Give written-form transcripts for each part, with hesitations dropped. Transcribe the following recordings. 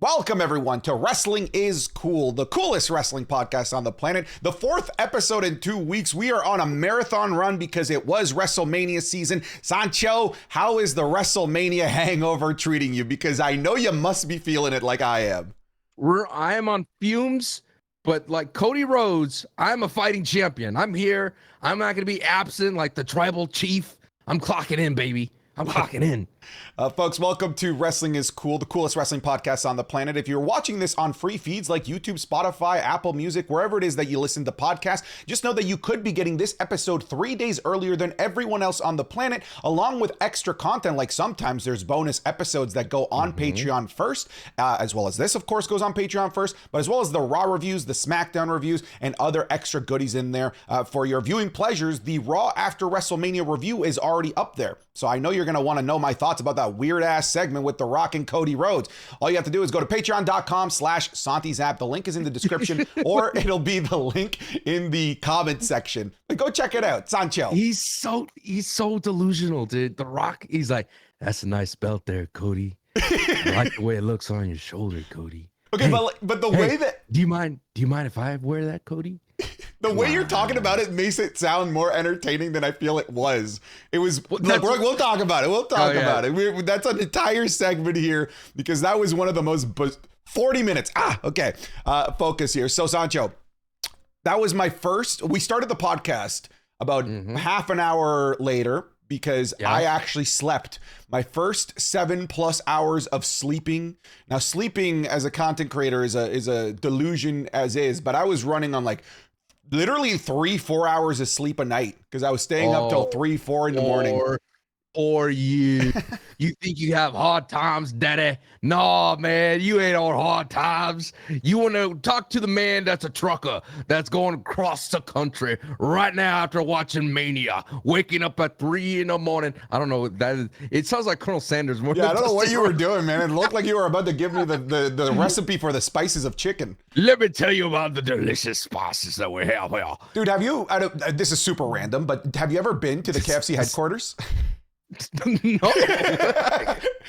Welcome, everyone, to Wrestling is Cool, the coolest wrestling podcast on the planet. The fourth episode in 2 weeks. We are on a marathon run because it was Wrestlemania season. Sancho, how is the Wrestlemania hangover treating you? Because I know you must be feeling it like I am. I am on fumes, but like Cody Rhodes, I'm a fighting champion. I'm here. I'm not going to be absent like the tribal chief. I'm clocking in, baby. I'm clocking in. Folks, welcome to Wrestling is Cool, the coolest wrestling podcast on the planet. If you're watching this on free feeds like YouTube, Spotify, Apple Music, wherever it is that you listen to podcasts, just know that you could be getting this episode 3 days earlier than everyone else on the planet, along with extra content. Like sometimes there's bonus episodes that go on Patreon first, as well as this, of course, goes on Patreon first, but as well as the Raw reviews, the SmackDown reviews, and other extra goodies in there for your viewing pleasures. The Raw After Wrestlemania review is already up there. So I know you're going to want to know my thoughts about that weird ass segment with The Rock and Cody Rhodes. All you have to do is go to patreon.com/SantiZap. The link is in the description, or it'll be the link in the comment section. But go check it out. Sancho. He's so delusional, dude. The Rock, he's like, that's a nice belt there, Cody. I like the way it looks on your shoulder, Cody. Okay, hey, but the way that... Do you mind if I wear that, Cody? The way you're talking about it makes it sound more entertaining than I feel it was. It was, we'll talk about it. We'll talk about it. That's an entire segment here because that was one of the most 40 minutes. Okay. Focus here. So Sancho, that was my first, we started the podcast about half an hour later because I actually slept my first 7+ hours of sleeping. Now sleeping as a content creator is a delusion as is, but I was running on like literally 3-4 hours of sleep a night because I was staying up till 3-4 in the morning. Or you think you have hard times, daddy? No, man, you ain't on hard times. You want to talk to the man that's a trucker that's going across the country right now after watching Mania, waking up at 3 in the morning. I don't know. It sounds like Colonel Sanders. I don't know what you were doing, man. It looked like you were about to give me the recipe for the spices of chicken. Let me tell you about the delicious spices that we have here. Dude, this is super random, but have you ever been to the KFC headquarters? No.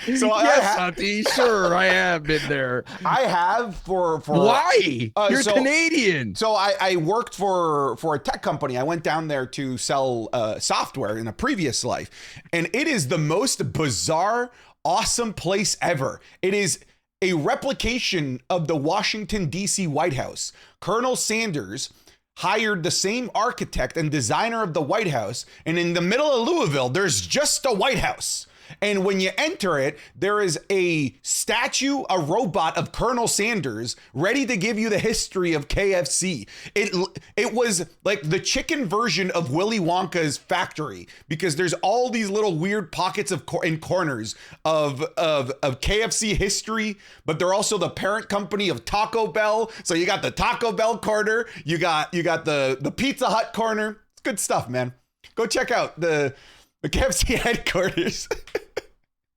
So yes, Santi, sure, I have been there. I have for why? You're Canadian. So I worked for a tech company. I went down there to sell software in a previous life, and it is the most bizarre, awesome place ever. It is a replication of the Washington, D.C. White House. Colonel Sanders hired the same architect and designer of the White House, and in the middle of Louisville, there's just a White House. And when you enter it, there is a statue, a robot of Colonel Sanders ready to give you the history of KFC. It was like the chicken version of Willy Wonka's factory because there's all these little weird pockets in corners of KFC history, but they're also the parent company of Taco Bell. So you got the Taco Bell corner, you got the Pizza Hut corner. It's good stuff, man. Go check out the KFC headquarters.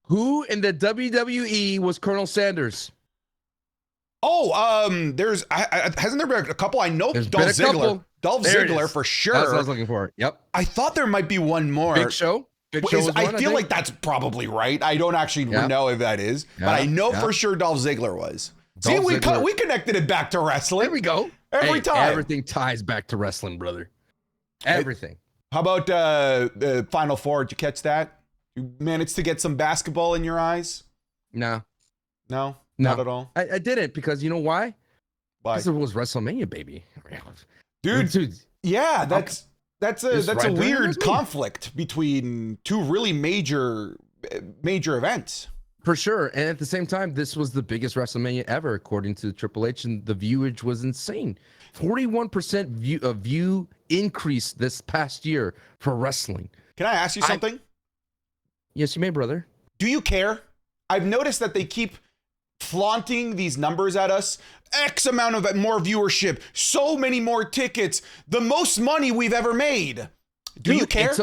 Who in the WWE was Colonel Sanders? Hasn't there been a couple? I know Dolph Ziggler. Dolph Ziggler for sure. That's what I was looking for. Yep. I thought there might be one more. Big Show. I feel like that's probably right. I don't actually know if that is, but I know for sure Dolph Ziggler was. See, we connected it back to wrestling. There we go. Every time. Everything ties back to wrestling, brother. Everything. How about the Final Four? Did you catch that? You managed to get some basketball in your eyes? No, not at all. I didn't because you know why? Why? Because it was Wrestlemania, baby. Dude. Yeah, that's a weird conflict between two really major events. For sure, and at the same time, this was the biggest WrestleMania ever, according to Triple H, and the viewage was insane. 41% view increase this past year for wrestling. Can I ask you something? Yes, you may, brother. Do you care? I've noticed that they keep flaunting these numbers at us. X amount of more viewership, so many more tickets, the most money we've ever made. Do you care?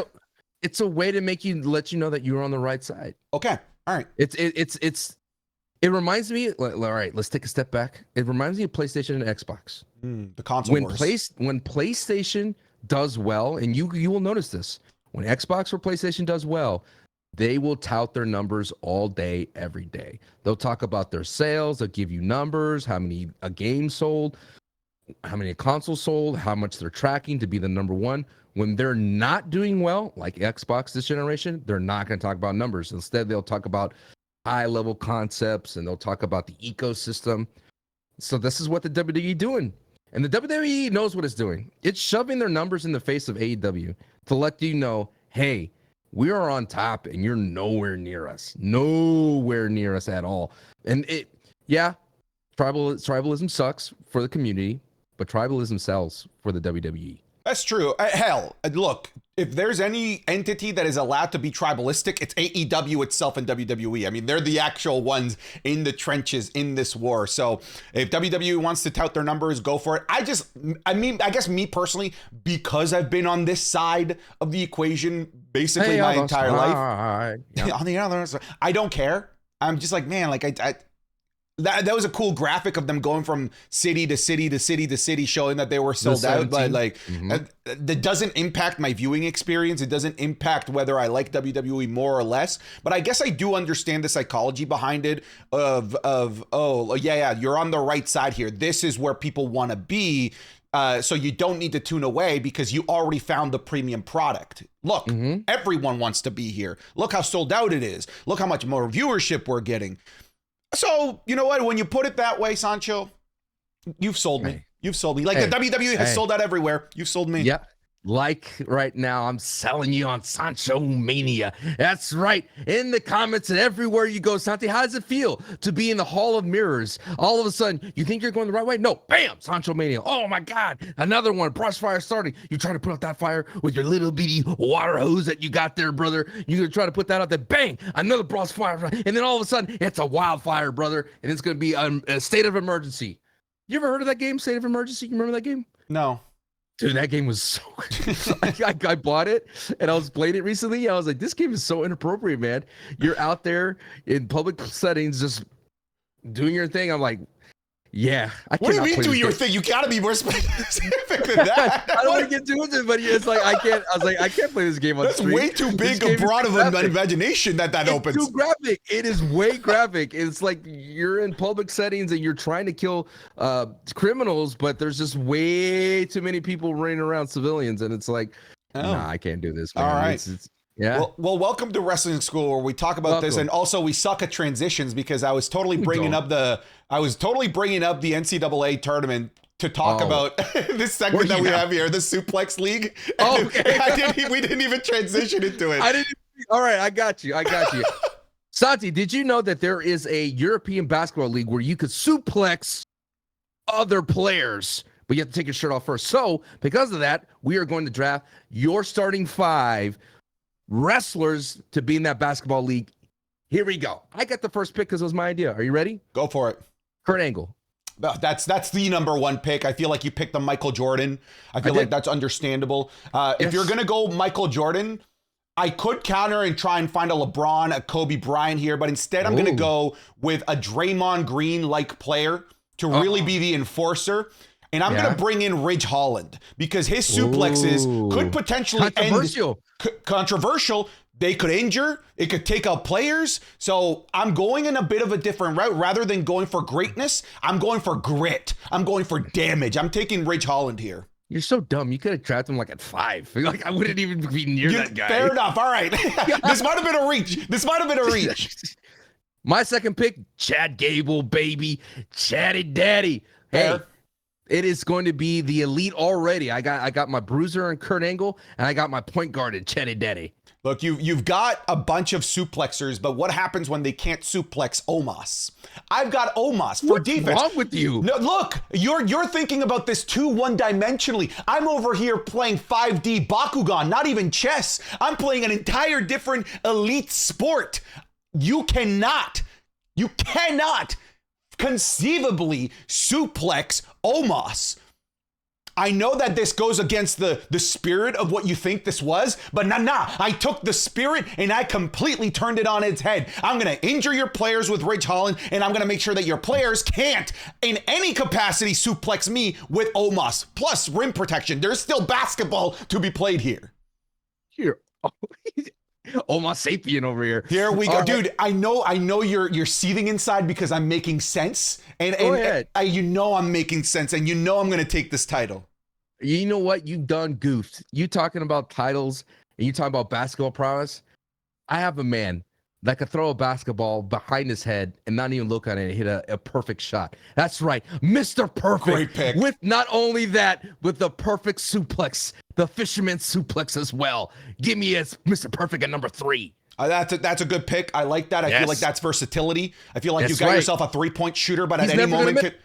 It's a way to let you know that you're on the right side. Okay. All right. It reminds me. All right, let's take a step back. It reminds me of PlayStation and Xbox. The console wars. When PlayStation does well, and you will notice this when Xbox or PlayStation does well, They will tout their numbers all day, every day. They'll talk about their sales. They'll give you numbers, how many a game sold, how many consoles sold, how much they're tracking to be the number one. When they're not doing well, like Xbox this generation, they're not going to talk about numbers. Instead, they'll talk about high-level concepts, and they'll talk about the ecosystem. So this is what the WWE doing. And the WWE knows what it's doing. It's shoving their numbers in the face of AEW to let you know, hey, we are on top and you're nowhere near us. Nowhere near us at all. And tribalism sucks for the community, but tribalism sells for the WWE. That's true. Hell, look, if there's any entity that is allowed to be tribalistic, it's AEW itself and WWE. I mean, they're the actual ones in the trenches in this war. So if WWE wants to tout their numbers, go for it. I guess me personally, because I've been on this side of the equation basically my entire life. Yeah. On the other side, I don't care. I'm just like, man, like that was a cool graphic of them going from city to city to city to city, showing that they were sold out. But like, that doesn't impact my viewing experience. It doesn't impact whether I like WWE more or less. But I guess I do understand the psychology behind it. Oh yeah, you're on the right side here. This is where people want to be. So you don't need to tune away because you already found the premium product. Look, everyone wants to be here. Look how sold out it is. Look how much more viewership we're getting. So, you know what? When you put it that way, Sancho, you've sold me. You've sold me. Like the WWE has sold out everywhere. You've sold me. Yep. Like right now, I'm selling you on Sancho Mania. That's right. In the comments and everywhere you go, Santi, how does it feel to be in the Hall of Mirrors? All of a sudden, you think you're going the right way? No, bam, Sancho Mania. Oh my God, another one. Brush fire starting. You try to put out that fire with your little bitty water hose that you got there, brother. You're gonna try to put that out there. Bang, another brush fire, and then all of a sudden, it's a wildfire, brother, and it's gonna be a state of emergency. You ever heard of that game, State of Emergency? You remember that game? No. Dude, that game was so good. I bought it and I was playing it recently. I was like, this game is so inappropriate, man. You're out there in public settings just doing your thing. I'm like, yeah. What do you mean do your thing? You got to be more specific than that. I don't want to get too into it, but it's like, I can't play this game on That's stream. way too big a broad of an imagination that opens. It's too graphic. It is way graphic. It's like you're in public settings and you're trying to kill criminals, but there's just way too many people running around civilians. And it's like, nah, I can't do this, man. All right. Yeah. Well, welcome to Wrestling School, where we talk about this, and also we suck at transitions because I was totally bringing up the NCAA tournament to talk about this segment that we have here, the Suplex League. Oh, okay. We didn't even transition into it. All right, I got you. Santi, did you know that there is a European basketball league where you could suplex other players, but you have to take your shirt off first? So, because of that, we are going to draft your starting 5 wrestlers to be in that basketball league. Here we go. I got the first pick because it was my idea. Are you ready? Go for it. Kurt Angle. That's the number one pick. I feel like you picked the Michael Jordan. I feel like that's understandable. If you're going to go Michael Jordan, I could counter and try and find a LeBron, a Kobe Bryant here, but instead I'm going to go with a Draymond Green-like player to really be the enforcer. And I'm going to bring in Ridge Holland because his suplexes could potentially end controversial. They could injure. It could take out players. So I'm going in a bit of a different route. Rather than going for greatness, I'm going for grit. I'm going for damage. I'm taking Ridge Holland here. You're so dumb. You could have drafted him like at 5. Like I wouldn't even be near that guy. Fair enough. All right. This might have been a reach. My second pick, Chad Gable, baby. Chatty Daddy. Hey. It is going to be the elite already. I got my bruiser and Kurt Angle, and I got my point guard in Chatty Daddy. Look, you've got a bunch of suplexers, but what happens when they can't suplex Omos? I've got Omos for defense. What's wrong with you? No, look, you're thinking about this too one-dimensionally. I'm over here playing 5D Bakugan, not even chess. I'm playing an entire different elite sport. You cannot conceivably suplex Omos. I know that this goes against the spirit of what you think this was, but nah. I took the spirit and I completely turned it on its head. I'm going to injure your players with Ridge Holland, and I'm going to make sure that your players can't, in any capacity, suplex me with Omos. Plus rim protection. There's still basketball to be played here. Here. Homo sapien over here. Here we go, All right. dude. I know you're seething inside because I'm making sense, and Go ahead. I'm making sense, and I'm gonna take this title. You know what? You've done goofed. You talking about titles and you talking about basketball prowess. I have a man that could throw a basketball behind his head and not even look at it and hit a perfect shot. That's right, Mr. Perfect. Great pick. With not only that, with the perfect suplex, the fisherman suplex as well. Give me a Mr. Perfect at number 3. That's a good pick. I like that. I feel like that's versatility. I feel like That's you've got right. yourself a 3-point shooter, but He's at any moment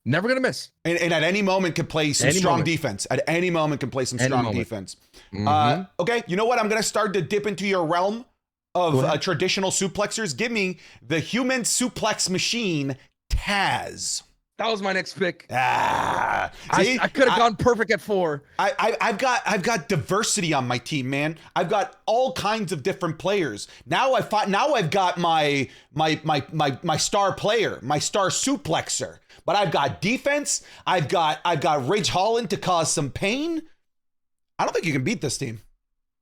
never gonna miss. and at any moment could play some strong defense. At any moment can play some strong defense. Okay, you know what? I'm gonna start to dip into your realm of traditional suplexers. Give me the human suplex machine, Taz. That was my next pick. I could have gone perfect at 4. I've got diversity on my team, man. I've got all kinds of different players. Now I've got my star player, my star suplexer. But I've got defense. I've got Ridge Holland to cause some pain. I don't think you can beat this team.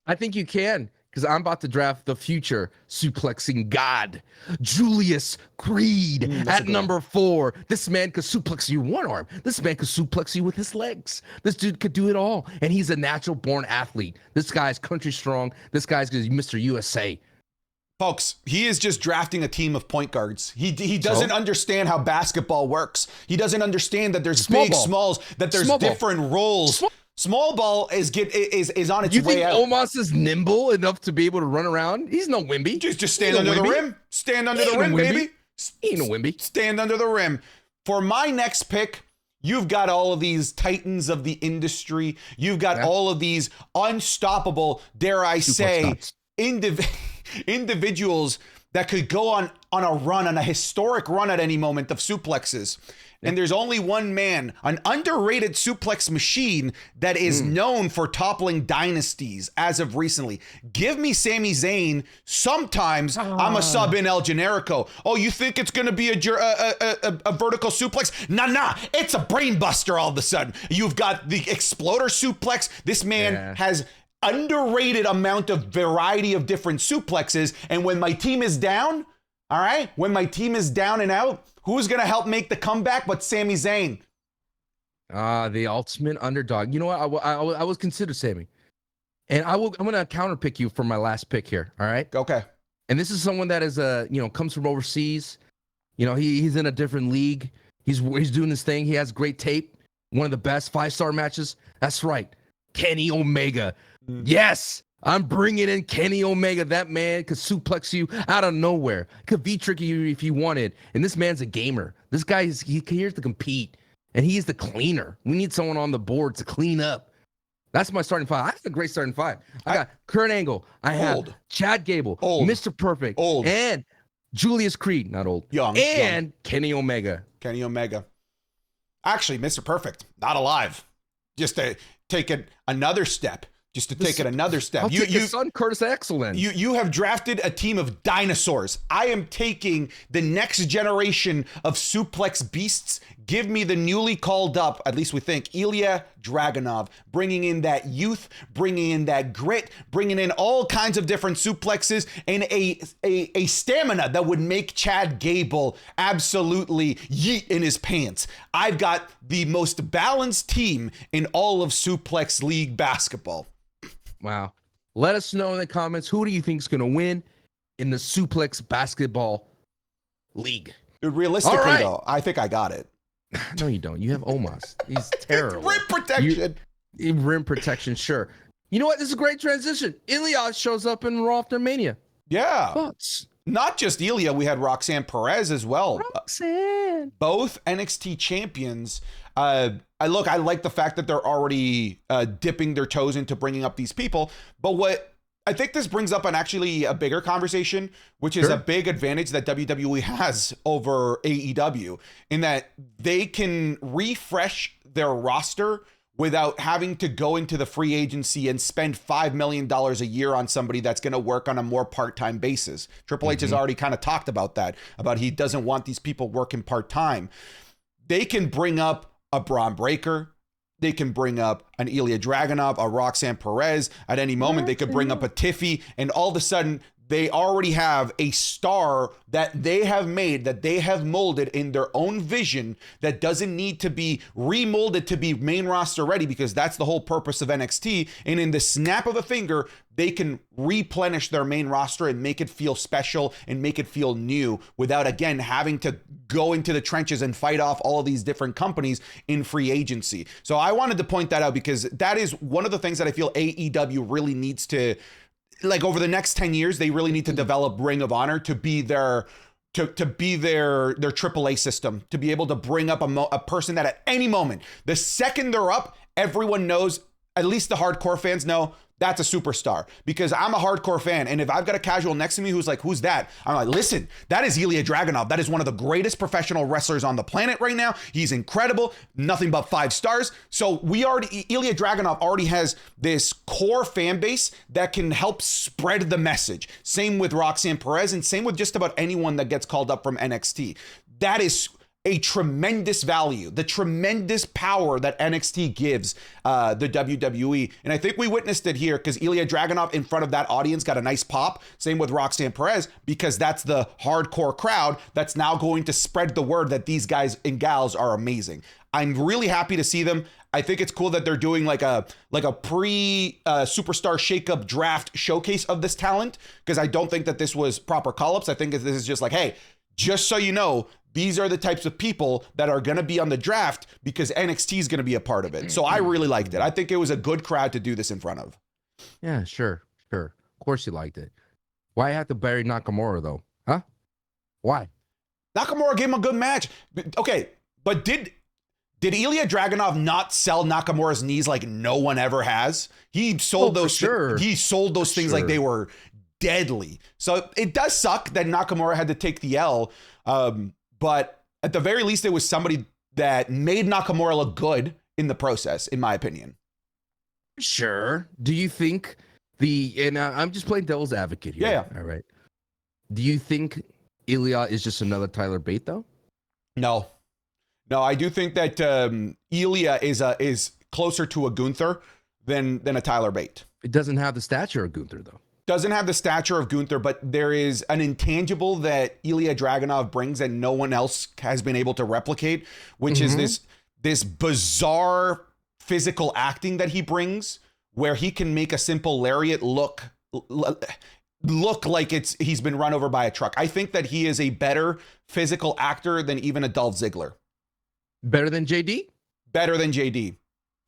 I think you can, because I'm about to draft the future suplexing god, Julius Creed, at number 4. This man could suplex you one arm. This man could suplex you with his legs. This dude could do it all, and he's a natural born athlete. This guy's country strong. This guy's Mr. USA. Folks, he is just drafting a team of point guards. He doesn't understand how basketball works. He doesn't understand that there's smalls, that there's different roles. Small ball is on its way out. You think Omos is nimble enough to be able to run around? He's no Wimby. Just stand under the rim. Stand under the rim, baby. He ain't no Wimby. Stand under the rim. For my next pick, you've got all of these titans of the industry. You've got all of these unstoppable, dare I say, individuals that could go on a historic run at any moment of suplexes. And there's only one man, an underrated suplex machine that is known for toppling dynasties as of recently. Give me Sami Zayn. Sometimes I'm a sub in El Generico. Oh, you think it's going to be a vertical suplex? Nah. It's a brain buster all of a sudden. You've got the exploder suplex. This man has underrated amount of variety of different suplexes. And when my team is down, all right, when my team is down and out, who's going to help make the comeback but Sami Zayn? The ultimate underdog. You know what? I was considered Sami. And I'm going to counter pick you for my last pick here. All right. Okay. And this is someone that is comes from overseas. He's in a different league. He's doing his thing. He has great tape. One of the best 5-star matches. That's right. Kenny Omega. Yes. I'm bringing in Kenny Omega. That man could suplex you out of nowhere. Could be tricky you if you wanted. And this man's a gamer. This guy is here to compete. And he's the cleaner. We need someone on the board to clean up. That's my starting 5. I have a great starting 5. I got Kurt Angle. I have Chad Gable. Old. Mr. Perfect. Old. And Julius Creed. Not old. Young. Kenny Omega. Kenny Omega. Actually, Mr. Perfect. Not alive. Just to take it another step. I'll take his son, Curtis Axel, in. You have drafted a team of dinosaurs. I am taking the next generation of suplex beasts. Give me the newly called up, at least we think, Ilya Dragunov, bringing in that youth, bringing in that grit, bringing in all kinds of different suplexes and a stamina that would make Chad Gable absolutely yeet in his pants. I've got the most balanced team in all of Suplex League basketball. Wow. Let us know in the comments, who do you think is going to win in the Suplex Basketball League? Dude, realistically, though, I think I got it. No, you don't. You have Omos. He's terrible. Rim protection. Rim protection, sure. You know what? This is a great transition. Ilya shows up in Raw After Mania. Yeah. But not just Ilya, we had Roxanne Perez as well. Roxanne. Both NXT champions. I like the fact that they're already dipping their toes into bringing up these people. But what I think this brings up actually a bigger conversation, which is a big advantage that WWE has over AEW, in that they can refresh their roster without having to go into the free agency and spend $5 million a year on somebody that's going to work on a more part-time basis. Triple H has already kind of talked about that, about he doesn't want these people working part-time. They can bring up a Braun Breaker. They can bring up an Ilya Dragunov, a Roxanne Perez. At any moment, they could bring up a Tiffy, and all of a sudden, they already have a star that they have made, that they have molded in their own vision, that doesn't need to be remolded to be main roster ready, because that's the whole purpose of NXT. And in the snap of a finger, they can replenish their main roster and make it feel special and make it feel new without, again, having to go into the trenches and fight off all of these different companies in free agency. So I wanted to point that out, because that is one of the things that I feel AEW really needs to, like, over the next 10 years, they really need to develop Ring of Honor to be their AAA system, to be able to bring up a person that at any moment, the second they're up, everyone knows, at least the hardcore fans know, that's a superstar. Because I'm a hardcore fan, and if I've got a casual next to me who's like, who's that? I'm like, listen, that is Ilya Dragunov. That is one of the greatest professional wrestlers on the planet right now. He's incredible. Nothing but 5 stars. So Ilya Dragunov already has this core fan base that can help spread the message. Same with Roxanne Perez, and same with just about anyone that gets called up from NXT. That is a tremendous value, the tremendous power that NXT gives the WWE. And I think we witnessed it here, because Ilya Dragunov in front of that audience got a nice pop. Same with Roxanne Perez, because that's the hardcore crowd that's now going to spread the word that these guys and gals are amazing. I'm really happy to see them. I think it's cool that they're doing like a pre superstar shakeup draft showcase of this talent, because I don't think that this was proper call-ups. I think this is just like, hey, just so you know, these are the types of people that are going to be on the draft, because NXT is going to be a part of it. So I really liked it. I think it was a good crowd to do this in front of. Yeah, sure. Of course you liked it. Why have to bury Nakamura, though? Huh? Why? Nakamura gave him a good match. Okay, but did Ilya Dragunov not sell Nakamura's knees like no one ever has? He sold those. Sure. He sold those things like they were deadly. So it does suck that Nakamura had to take the L. But at the very least, it was somebody that made Nakamura look good in the process, in my opinion. Sure. Do you think and I'm just playing devil's advocate here. Yeah. All right. Do you think Ilya is just another Tyler Bate, though? No, I do think that Ilya is closer to a Gunther than a Tyler Bate. It doesn't have the stature of Gunther, though. Doesn't have the stature of Gunther, but there is an intangible that Ilya Dragunov brings that no one else has been able to replicate, which is this bizarre physical acting that he brings, where he can make a simple lariat look like he's been run over by a truck. I think that he is a better physical actor than even a Dolph Ziggler. Better than JD? Better than JD.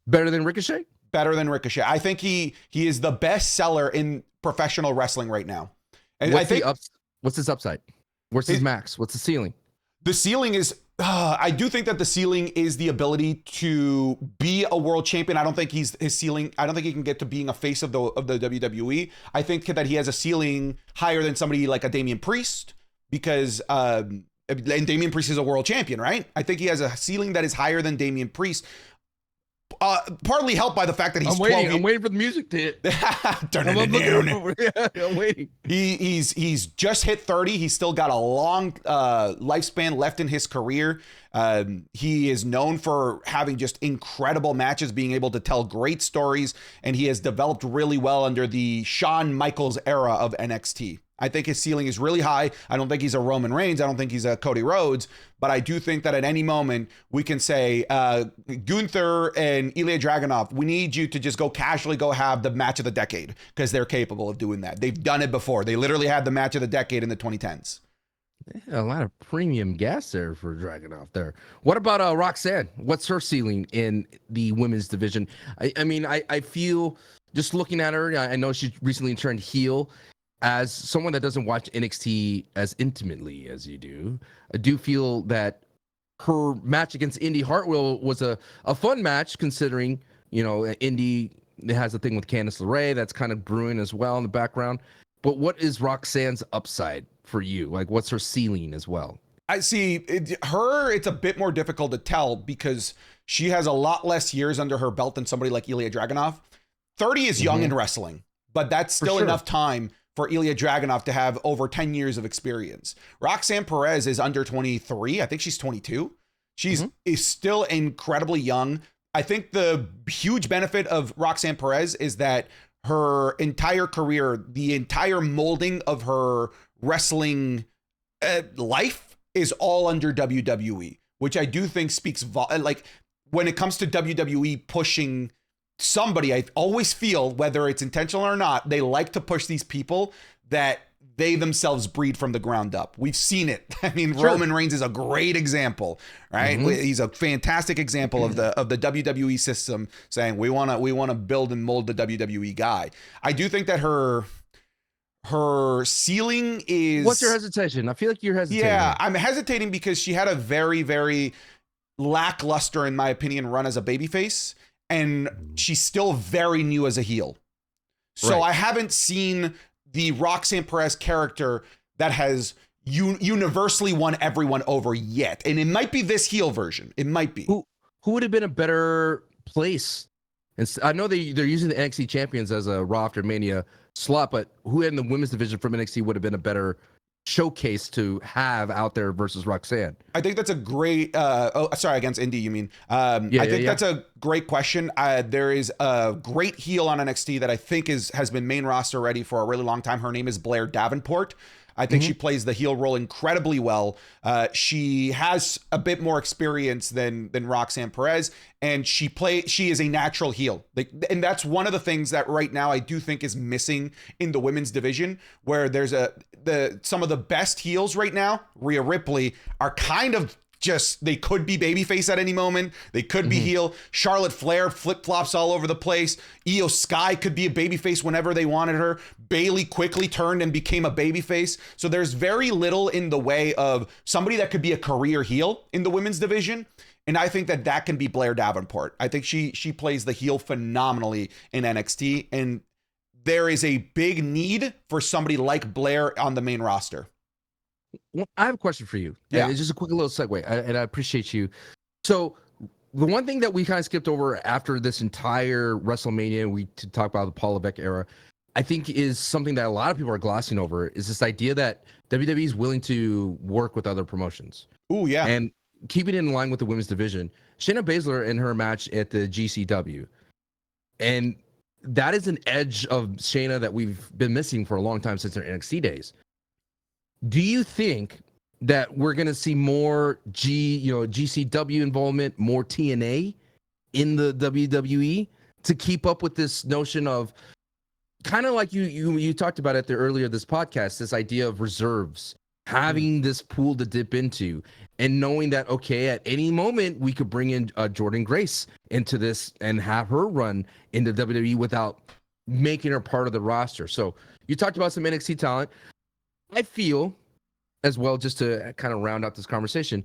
Better than Ricochet? Better than Ricochet. I think he is the best seller in professional wrestling right now. And what's his upside? What's his max? What's the ceiling? The ceiling is, I do think that the ceiling is the ability to be a world champion. I don't think his ceiling, I don't think he can get to being a face of the WWE. I think that he has a ceiling higher than somebody like a Damian Priest, because and Damian Priest is a world champion, right? I think he has a ceiling that is higher than Damian Priest. Partly helped by the fact that he's I'm waiting for the music to hit. I'm waiting. He's just hit 30. He's still got a long lifespan left in his career. He is known for having just incredible matches, being able to tell great stories, and he has developed really well under the Shawn Michaels era of NXT. I think his ceiling is really high. I don't think he's a Roman Reigns. I don't think he's a Cody Rhodes, but I do think that at any moment we can say, Gunther and Ilya Dragunov, we need you to just go casually go have the match of the decade, because they're capable of doing that. They've done it before. They literally had the match of the decade in the 2010s. Yeah, a lot of premium gas there for Dragunov there. What about Roxanne? What's her ceiling in the women's division? I mean, I feel, just looking at her, I know she recently turned heel. As someone that doesn't watch NXT as intimately as you do, I do feel that her match against Indy Hartwell was a fun match, considering, you know, Indy has a thing with Candice LeRae that's kind of brewing as well in the background. But what is Roxanne's upside for you? Like, what's her ceiling as well? I see it's a bit more difficult to tell, because she has a lot less years under her belt than somebody like Ilya Dragunov. 30 is young in wrestling, but that's still enough time for Ilya Dragunov to have over 10 years of experience. Roxanne Perez is under 23. I think she's 22. She's is still incredibly young. I think the huge benefit of Roxanne Perez is that her entire career, the entire molding of her wrestling life is all under WWE, which I do think speaks like when it comes to WWE pushing somebody, I always feel, whether it's intentional or not, they like to push these people that they themselves breed from the ground up. We've seen it. I mean, sure. Roman Reigns is a great example, right? Mm-hmm. He's a fantastic example of the WWE system saying we want to build and mold the WWE guy. I do think that her ceiling is. What's your hesitation? I feel like you're hesitating. Yeah, I'm hesitating because she had a very, very lackluster, in my opinion, run as a babyface, and she's still very new as a heel. So right. I haven't seen the Roxanne Perez character that has universally won everyone over yet. And it might be this heel version. It might be. Who would have been a better place? And I know they're using the NXT champions as a Raw After Mania slot, but who in the women's division from NXT would have been a better showcase to have out there versus Roxanne? I think that's a great against Indy, you mean? I think that's a great question. There is a great heel on NXT that I think has been main roster ready for a really long time. Her name is Blair Davenport. I think she plays the heel role incredibly well. She has a bit more experience than Roxanne Perez, and she is a natural heel. And that's one of the things that right now I do think is missing in the women's division, where there's some of the best heels right now, Rhea Ripley, are kind of just, they could be babyface at any moment. They could be heel. Charlotte Flair flip-flops all over the place. Io Sky could be a babyface whenever they wanted her. Bayley quickly turned and became a babyface. So there's very little in the way of somebody that could be a career heel in the women's division. And I think that can be Blair Davenport. I think she plays the heel phenomenally in NXT. And there is a big need for somebody like Blair on the main roster. Well, I have a question for you. Yeah. It's just a quick little segue, and I appreciate you. So the one thing that we kind of skipped over after this entire WrestleMania, to talk about the Paul Levesque era, I think is something that a lot of people are glossing over, is this idea that WWE is willing to work with other promotions. Oh, yeah. And keeping it in line with the women's division. Shayna Baszler in her match at the GCW. And that is an edge of Shayna that we've been missing for a long time since her NXT days. Do you think that we're going to see more GCW involvement, more TNA in the WWE to keep up with this notion of kind of like you talked about it earlier this podcast, this idea of reserves, having this pool to dip into and knowing that, okay, at any moment we could bring in Jordynne Grace into this and have her run into WWE without making her part of the roster. So you talked about some NXT talent. I feel, as well, just to kind of round out this conversation,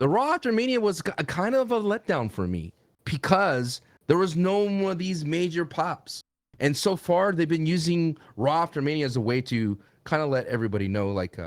the Raw After Mania was kind of a letdown for me because there was no one of these major pops. And so far, they've been using Raw After Mania as a way to kind of let everybody know, like,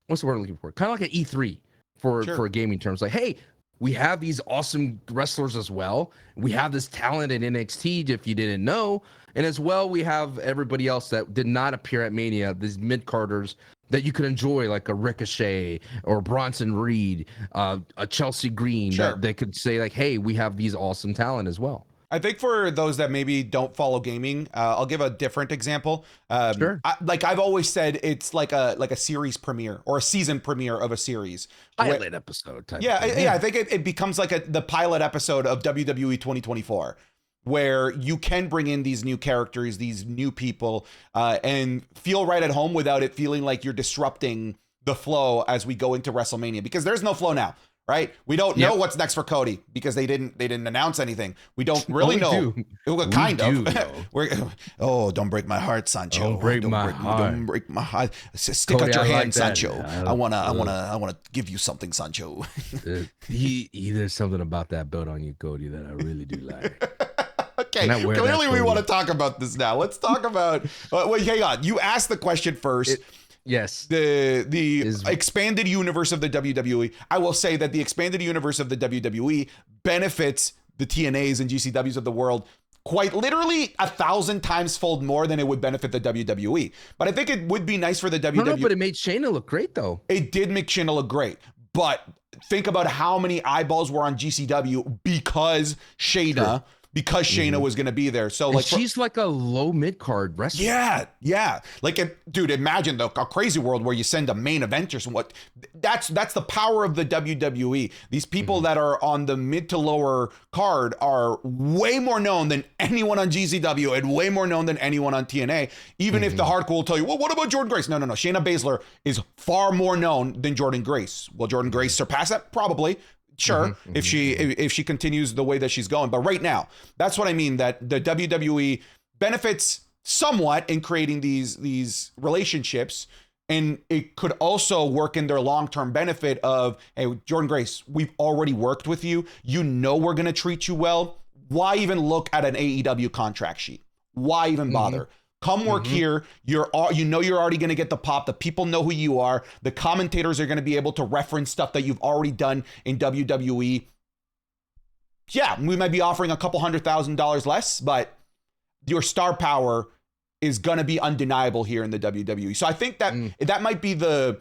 what's the word I'm looking for? Kind of like an E3 for gaming terms. Like, hey, we have these awesome wrestlers as well. We have this talent in NXT, if you didn't know. And as well, we have everybody else that did not appear at Mania, these mid-carders that you could enjoy, like a Ricochet or Bronson Reed, a Chelsea Green, that they could say, like, hey, we have these awesome talent as well. I think for those that maybe don't follow gaming, I'll give a different example. Like I've always said, it's like a series premiere or a season premiere of a series. Pilot episode type. Yeah, I think it becomes like the pilot episode of WWE 2024, where you can bring in these new characters, these new people, and feel right at home without it feeling like you're disrupting the flow as we go into WrestleMania, because there's no flow now. Right? We don't know what's next for Cody because they didn't announce anything. We don't really know. Kind of. Don't break my heart, Sancho. Don't break my heart. Don't break my heart. Stick Cody, out your hand, like Sancho. I wanna give you something, Sancho. There's something about that belt on you, Cody, that I really do like. Okay, clearly we want to talk about this now. Let's talk about. Wait, hang on. You asked the question first. Yes. The expanded universe of the WWE. I will say that the expanded universe of the WWE benefits the TNAs and GCWs of the world quite literally 1,000 times fold more than it would benefit the WWE. But I think it would be nice for the WWE. No, but it made Shayna look great, though. It did make Shayna look great. But think about how many eyeballs were on GCW because Shayna. Because Shayna was going to be there. So, and like, she's like a low mid-card wrestler. Yeah. Like, dude, imagine a crazy world where you send a main eventers and what. That's the power of the WWE. These people that are on the mid to lower card are way more known than anyone on GCW and way more known than anyone on TNA. Even if the hardcore will tell you, well, what about Jordan Grace? No. Shayna Baszler is far more known than Jordan Grace. Will Jordan Grace surpass that? Probably. Sure, if she continues the way that she's going. But right now, that's what I mean, that the WWE benefits somewhat in creating these relationships. And it could also work in their long-term benefit of, hey, Jordan Grace, we've already worked with you. You know we're going to treat you well. Why even look at an AEW contract sheet? Why even bother? Come work here. You're already going to get the pop. The people know who you are. The commentators are going to be able to reference stuff that you've already done in WWE. Yeah, we might be offering a couple $100,000 less, but your star power is going to be undeniable here in the WWE. So I think that that might be the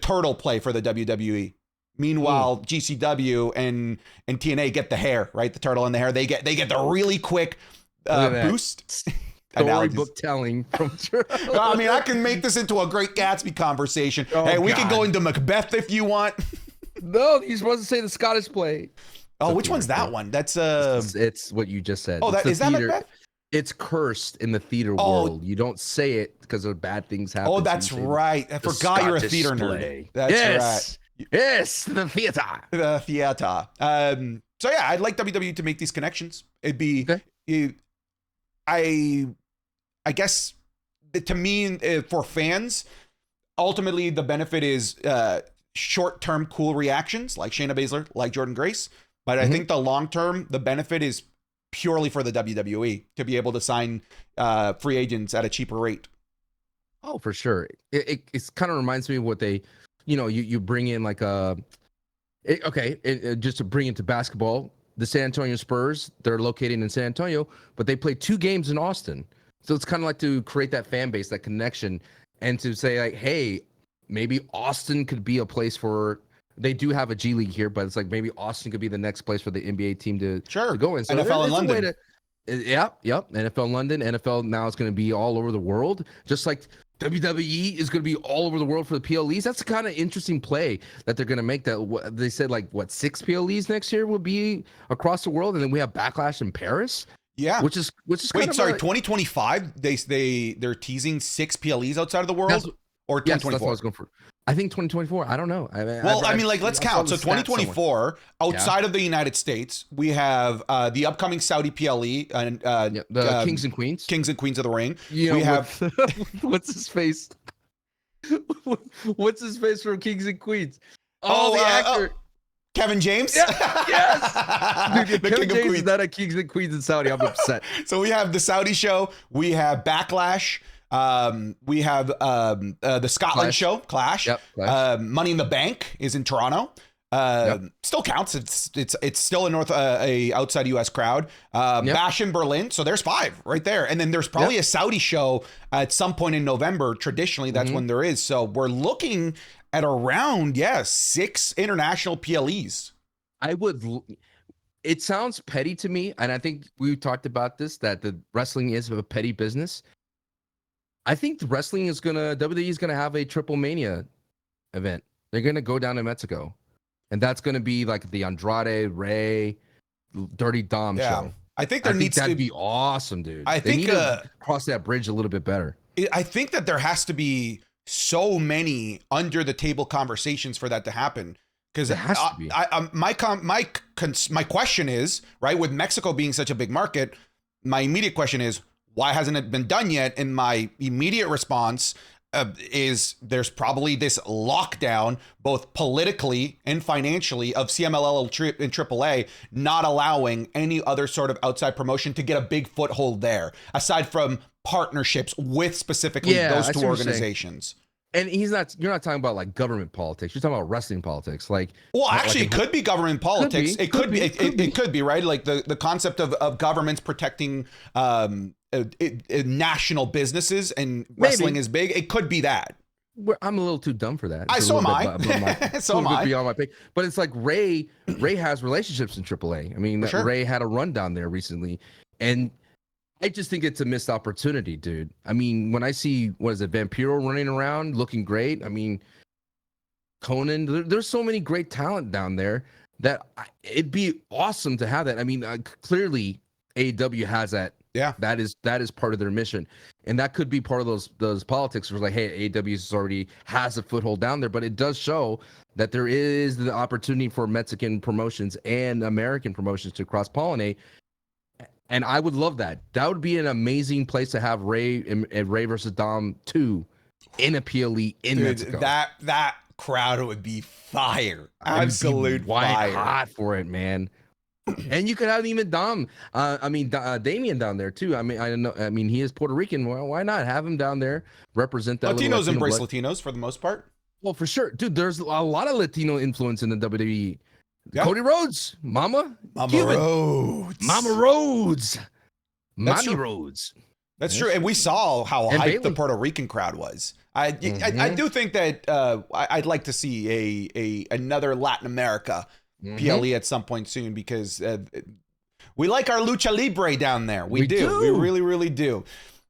turtle play for the WWE. Meanwhile, GCW and TNA get the hair, right? The turtle and the hair. They get the really quick boost. Storybook telling from I mean, I can make this into a great Gatsby conversation. We can go into Macbeth if you want. No, you're supposed to say the Scottish play. Oh, which one's that one? That's it's what you just said. Oh, is that Macbeth? It's cursed in the theater world. You don't say it because of bad things happen. Oh, that's right. I forgot you're a theater nerd. That's right. Yes, the theater. The theater. So yeah, I'd like WWE to make these connections. It'd be I guess to me, for fans, ultimately the benefit is short-term cool reactions like Shayna Baszler, like Jordan Grace. But I think the long-term, the benefit is purely for the WWE to be able to sign free agents at a cheaper rate. Oh, for sure. It kind of reminds me of what they, you bring in like just to bring into basketball, the San Antonio Spurs, they're located in San Antonio, but they play 2 games in Austin. So it's kind of like to create that fan base, that connection, and to say like, hey, maybe Austin could be a place for, they do have a G League here, but it's like maybe Austin could be the next place for the NBA team to go in. So NFL in London. Yep. NFL London. NFL now is going to be all over the world, just like WWE is going to be all over the world for the PLEs. That's the kind of interesting play that they're going to make. That they said 6 PLEs next year will be across the world, and then we have Backlash in Paris. Yeah, which is wait, sorry, 2025. They're teasing 6 PLEs outside of the world, or 2024. Yes, that's what I was going for. I think 2024. I don't know. Let's count. So 2024, outside of the United States, we have the upcoming Saudi PLE and the Kings and Queens. Kings and Queens of the Ring. We have what's his face? What's his face from Kings and Queens? The actor. Kevin James? Yes. Dude, Kevin James is not a Kings and Queens in Saudi. I'm upset. So we have the Saudi show. We have Backlash. We have the Scotland show, Clash. Yep, Clash. Money in the Bank is in Toronto. Still counts. It's still a outside US crowd. Bash in Berlin. So there's 5 right there. And then there's probably a Saudi show at some point in November. Traditionally, that's when there is. So we're looking at around 6 international PLEs. It sounds petty to me, and I think we talked about this, that the wrestling is a petty business. I think WWE is gonna have a Triple Mania event. They're gonna go down to Mexico, and that's gonna be like the Andrade, Ray, Dirty Dom show. I think that'd be awesome, dude. They need to cross that bridge a little bit better. I think that there has to be so many under the table conversations for that to happen. Because my question is, right, with Mexico being such a big market, my immediate question is, why hasn't it been done yet? And my immediate response is there's probably this lockdown, both politically and financially, of CMLL and AAA not allowing any other sort of outside promotion to get a big foothold there, aside from partnerships with specifically those 2 organizations. And you're not talking about like government politics. You're talking about wrestling politics. It could be government politics. It could be, right? Like the concept of governments protecting national businesses, and wrestling is big. It could be that. I'm a little too dumb for that. So am I. So am I. Beyond my pay. But it's like Ray has relationships in AAA. I mean, sure. Ray had a run down there recently, and I just think it's a missed opportunity, dude. I mean, when I see Vampiro running around looking great. I mean, Conan. There's so many great talent down there that it'd be awesome to have that. I mean, clearly AEW has that. Yeah, that is part of their mission, and that could be part of those politics. Where like, hey, AEW already has a foothold down there, but it does show that there is the opportunity for Mexican promotions and American promotions to cross pollinate. And I would love that. That would be an amazing place to have Ray and Ray versus Dom 2 in a PLE in Mexico. That crowd would be fire. Absolute fire. Hot for it, man. And you could have even Dom. Damian down there too. I mean, I don't know. I mean, he is Puerto Rican. Well, why not have him down there represent that? Latinos embrace Latinos for the most part. Well, for sure, dude. There's a lot of Latino influence in the WWE. Yeah. Cody Rhodes, Mama Rhodes. That's true, and we saw how hyped Bailey. The Puerto Rican crowd was. I do think that I'd like to see another Latin America PLE at some point soon, because we like our lucha libre down there. We do. We really, really do.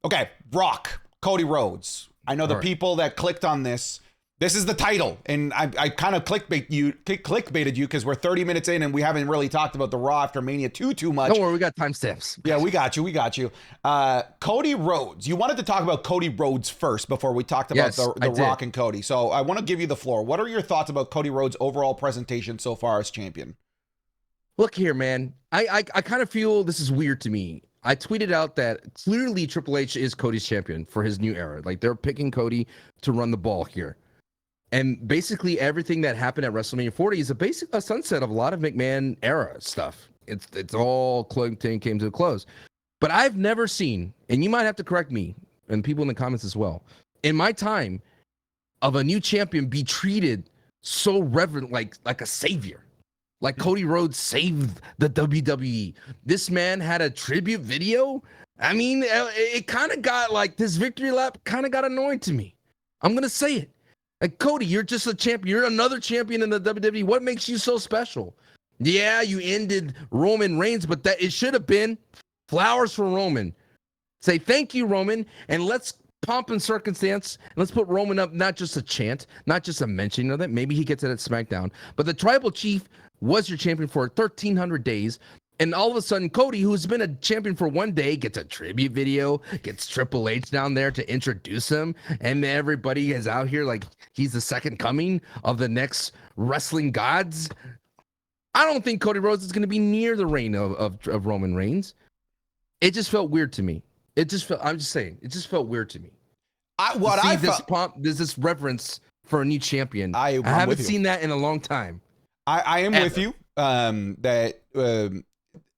Okay, Rock, Cody Rhodes. I know the people that clicked on this. This is the title, and I kind of clickbaited you because we're 30 minutes in and we haven't really talked about the Raw After Mania too much. Don't worry, we got timestamps. Yeah, we got you. Cody Rhodes. You wanted to talk about Cody Rhodes first before we talked about the Rock and Cody. So I want to give you the floor. What are your thoughts about Cody Rhodes' overall presentation so far as champion? Look here, man. I kind of feel this is weird to me. I tweeted out that clearly Triple H is Cody's champion for his new era. Like, they're picking Cody to run the ball here. And basically everything that happened at WrestleMania 40 is a sunset of a lot of McMahon era stuff. It's all came to a close. But I've never seen, and you might have to correct me, and people in the comments as well, in my time, of a new champion be treated so reverent, like a savior. Like Cody Rhodes saved the WWE. This man had a tribute video. I mean, it kind of got like, this victory lap kind of got annoying to me. I'm going to say it. Like, Cody, you're just a champion. You're another champion in the WWE. What makes you so special? Yeah, you ended Roman Reigns, but that it should have been flowers for Roman. Say thank you, Roman, and let's pomp and circumstance. And let's put Roman up, not just a chant, not just a mention of that. Maybe he gets it at SmackDown. But the Tribal Chief was your champion for 1,300 days. And all of a sudden, Cody, who's been a champion for one day, gets a tribute video, gets Triple H down there to introduce him, and everybody is out here like he's the second coming of the next wrestling gods. I don't think Cody Rhodes is going to be near the reign of Roman Reigns. It just felt weird to me. I'm just saying, it just felt weird to me. There's this reverence for a new champion. I haven't seen that in a long time. I am with you.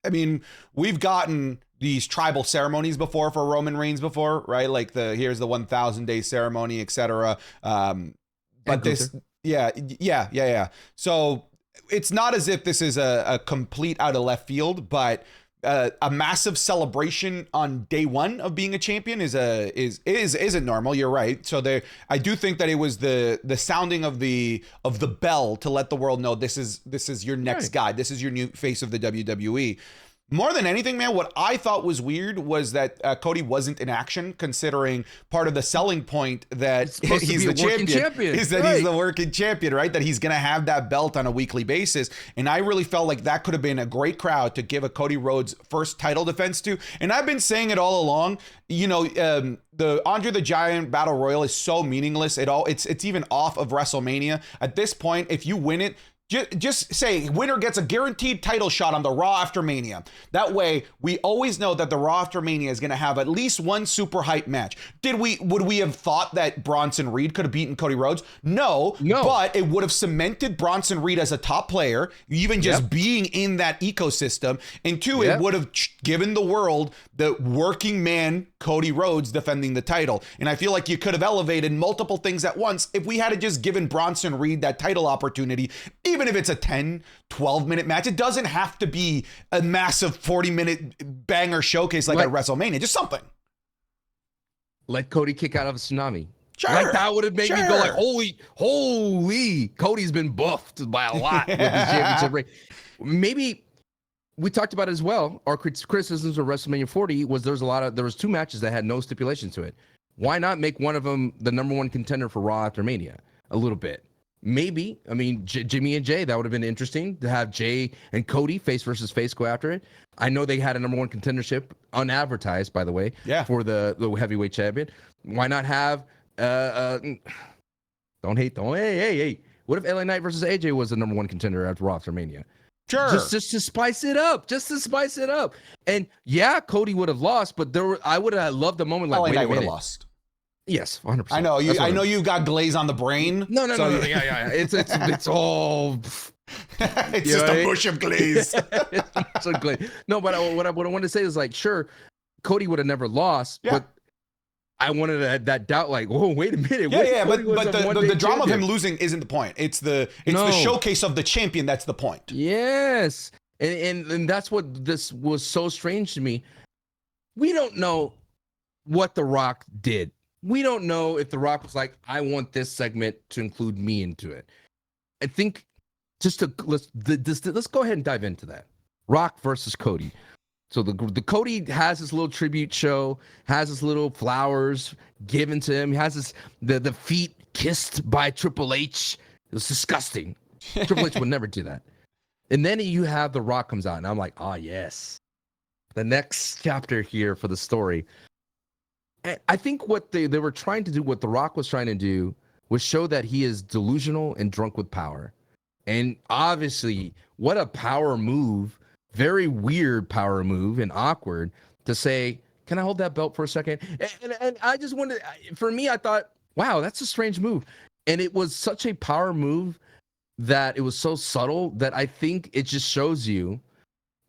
I mean, we've gotten these tribal ceremonies before for Roman Reigns before, right? Like here's the 1,000 day ceremony, etc. But this, yeah. So it's not as if this is a complete out of left field, but a massive celebration on day one of being a champion isn't normal. You're right. So I do think that it was the sounding of the bell to let the world know this is your next guy. This is your new face of the WWE. More than anything, man, what I thought was weird was that Cody wasn't in action, considering part of the selling point that he's the champion is that he's the working champion, right? That he's going to have that belt on a weekly basis. And I really felt like that could have been a great crowd to give a Cody Rhodes first title defense to. And I've been saying it all along, the Andre the Giant Battle Royal is so meaningless. It's even off of WrestleMania. At this point, if you win it, just say winner gets a guaranteed title shot on the Raw After Mania. That way, we always know that the Raw After Mania is going to have at least one super hype match. Would we have thought that Bronson Reed could have beaten Cody Rhodes? No. But it would have cemented Bronson Reed as a top player, even just being in that ecosystem. And two, it would have given the world the working man Cody Rhodes defending the title. And I feel like you could have elevated multiple things at once if we had just given Bronson Reed that title opportunity, even if it's a 10, 12-minute match. It doesn't have to be a massive 40-minute banger showcase like at WrestleMania. Just something. Let Cody kick out of a tsunami. Sure. Like that would have made me go like, holy, Cody's been buffed by a lot with his championship reign. Maybe we talked about it as well. Our criticisms of WrestleMania 40 was there was 2 matches that had no stipulations to it. Why not make one of them the number 1 contender for Raw After Mania? A little bit. Maybe. I mean, Jimmy and Jay, that would have been interesting to have Jay and Cody face versus face go after it. I know they had a number 1 contendership, unadvertised, by the way, for the heavyweight champion. Why not have, hey. What if LA Knight versus AJ was the number 1 contender after Raw After Mania? Sure. Just to spice it up. And yeah, Cody would have lost, but I would have loved the moment like, LA wait Knight a would have minute. lost. Yes, 100%. I know you. I know you've got glaze on the brain. No. Yeah. It's all. It's just a bush of glaze. It's a glaze. No, but what I wanted to say is like, sure, Cody would have never lost, but I wanted that doubt. Like, oh, wait a minute. Yeah. But the drama of him losing isn't the point. It's the showcase of the champion. That's the point. Yes, and that's what this was so strange to me. We don't know what The Rock did. We don't know if The Rock was like, I want this segment to include me into it. I think let's go ahead and dive into that. Rock versus Cody. So the Cody has his little tribute show, has his little flowers given to him. He has his the feet kissed by Triple H. It was disgusting. Triple H would never do that. And then you have The Rock comes out, and I'm like, yes. The next chapter here for the story. I think what they were trying to do, what The Rock was trying to do, was show that he is delusional and drunk with power. And obviously, what a power move, very weird power move and awkward to say, can I hold that belt for a second? And I just wanted, for me, I thought, wow, that's a strange move. And it was such a power move that it was so subtle that I think it just shows you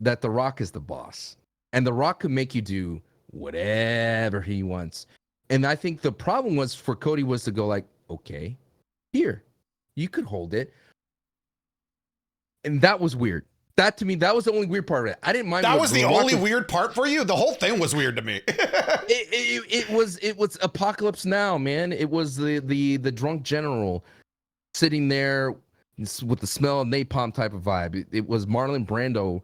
that The Rock is the boss. And The Rock could make you do whatever he wants. And I think the problem was for Cody was to go like, okay, here, you could hold it. And that was weird. That to me, that was the only weird part of it. I didn't mind. That was the only weird part for you? The whole thing was weird to me. it was Apocalypse Now, man. It was the drunk general sitting there with the smell of napalm type of vibe. It was Marlon Brando.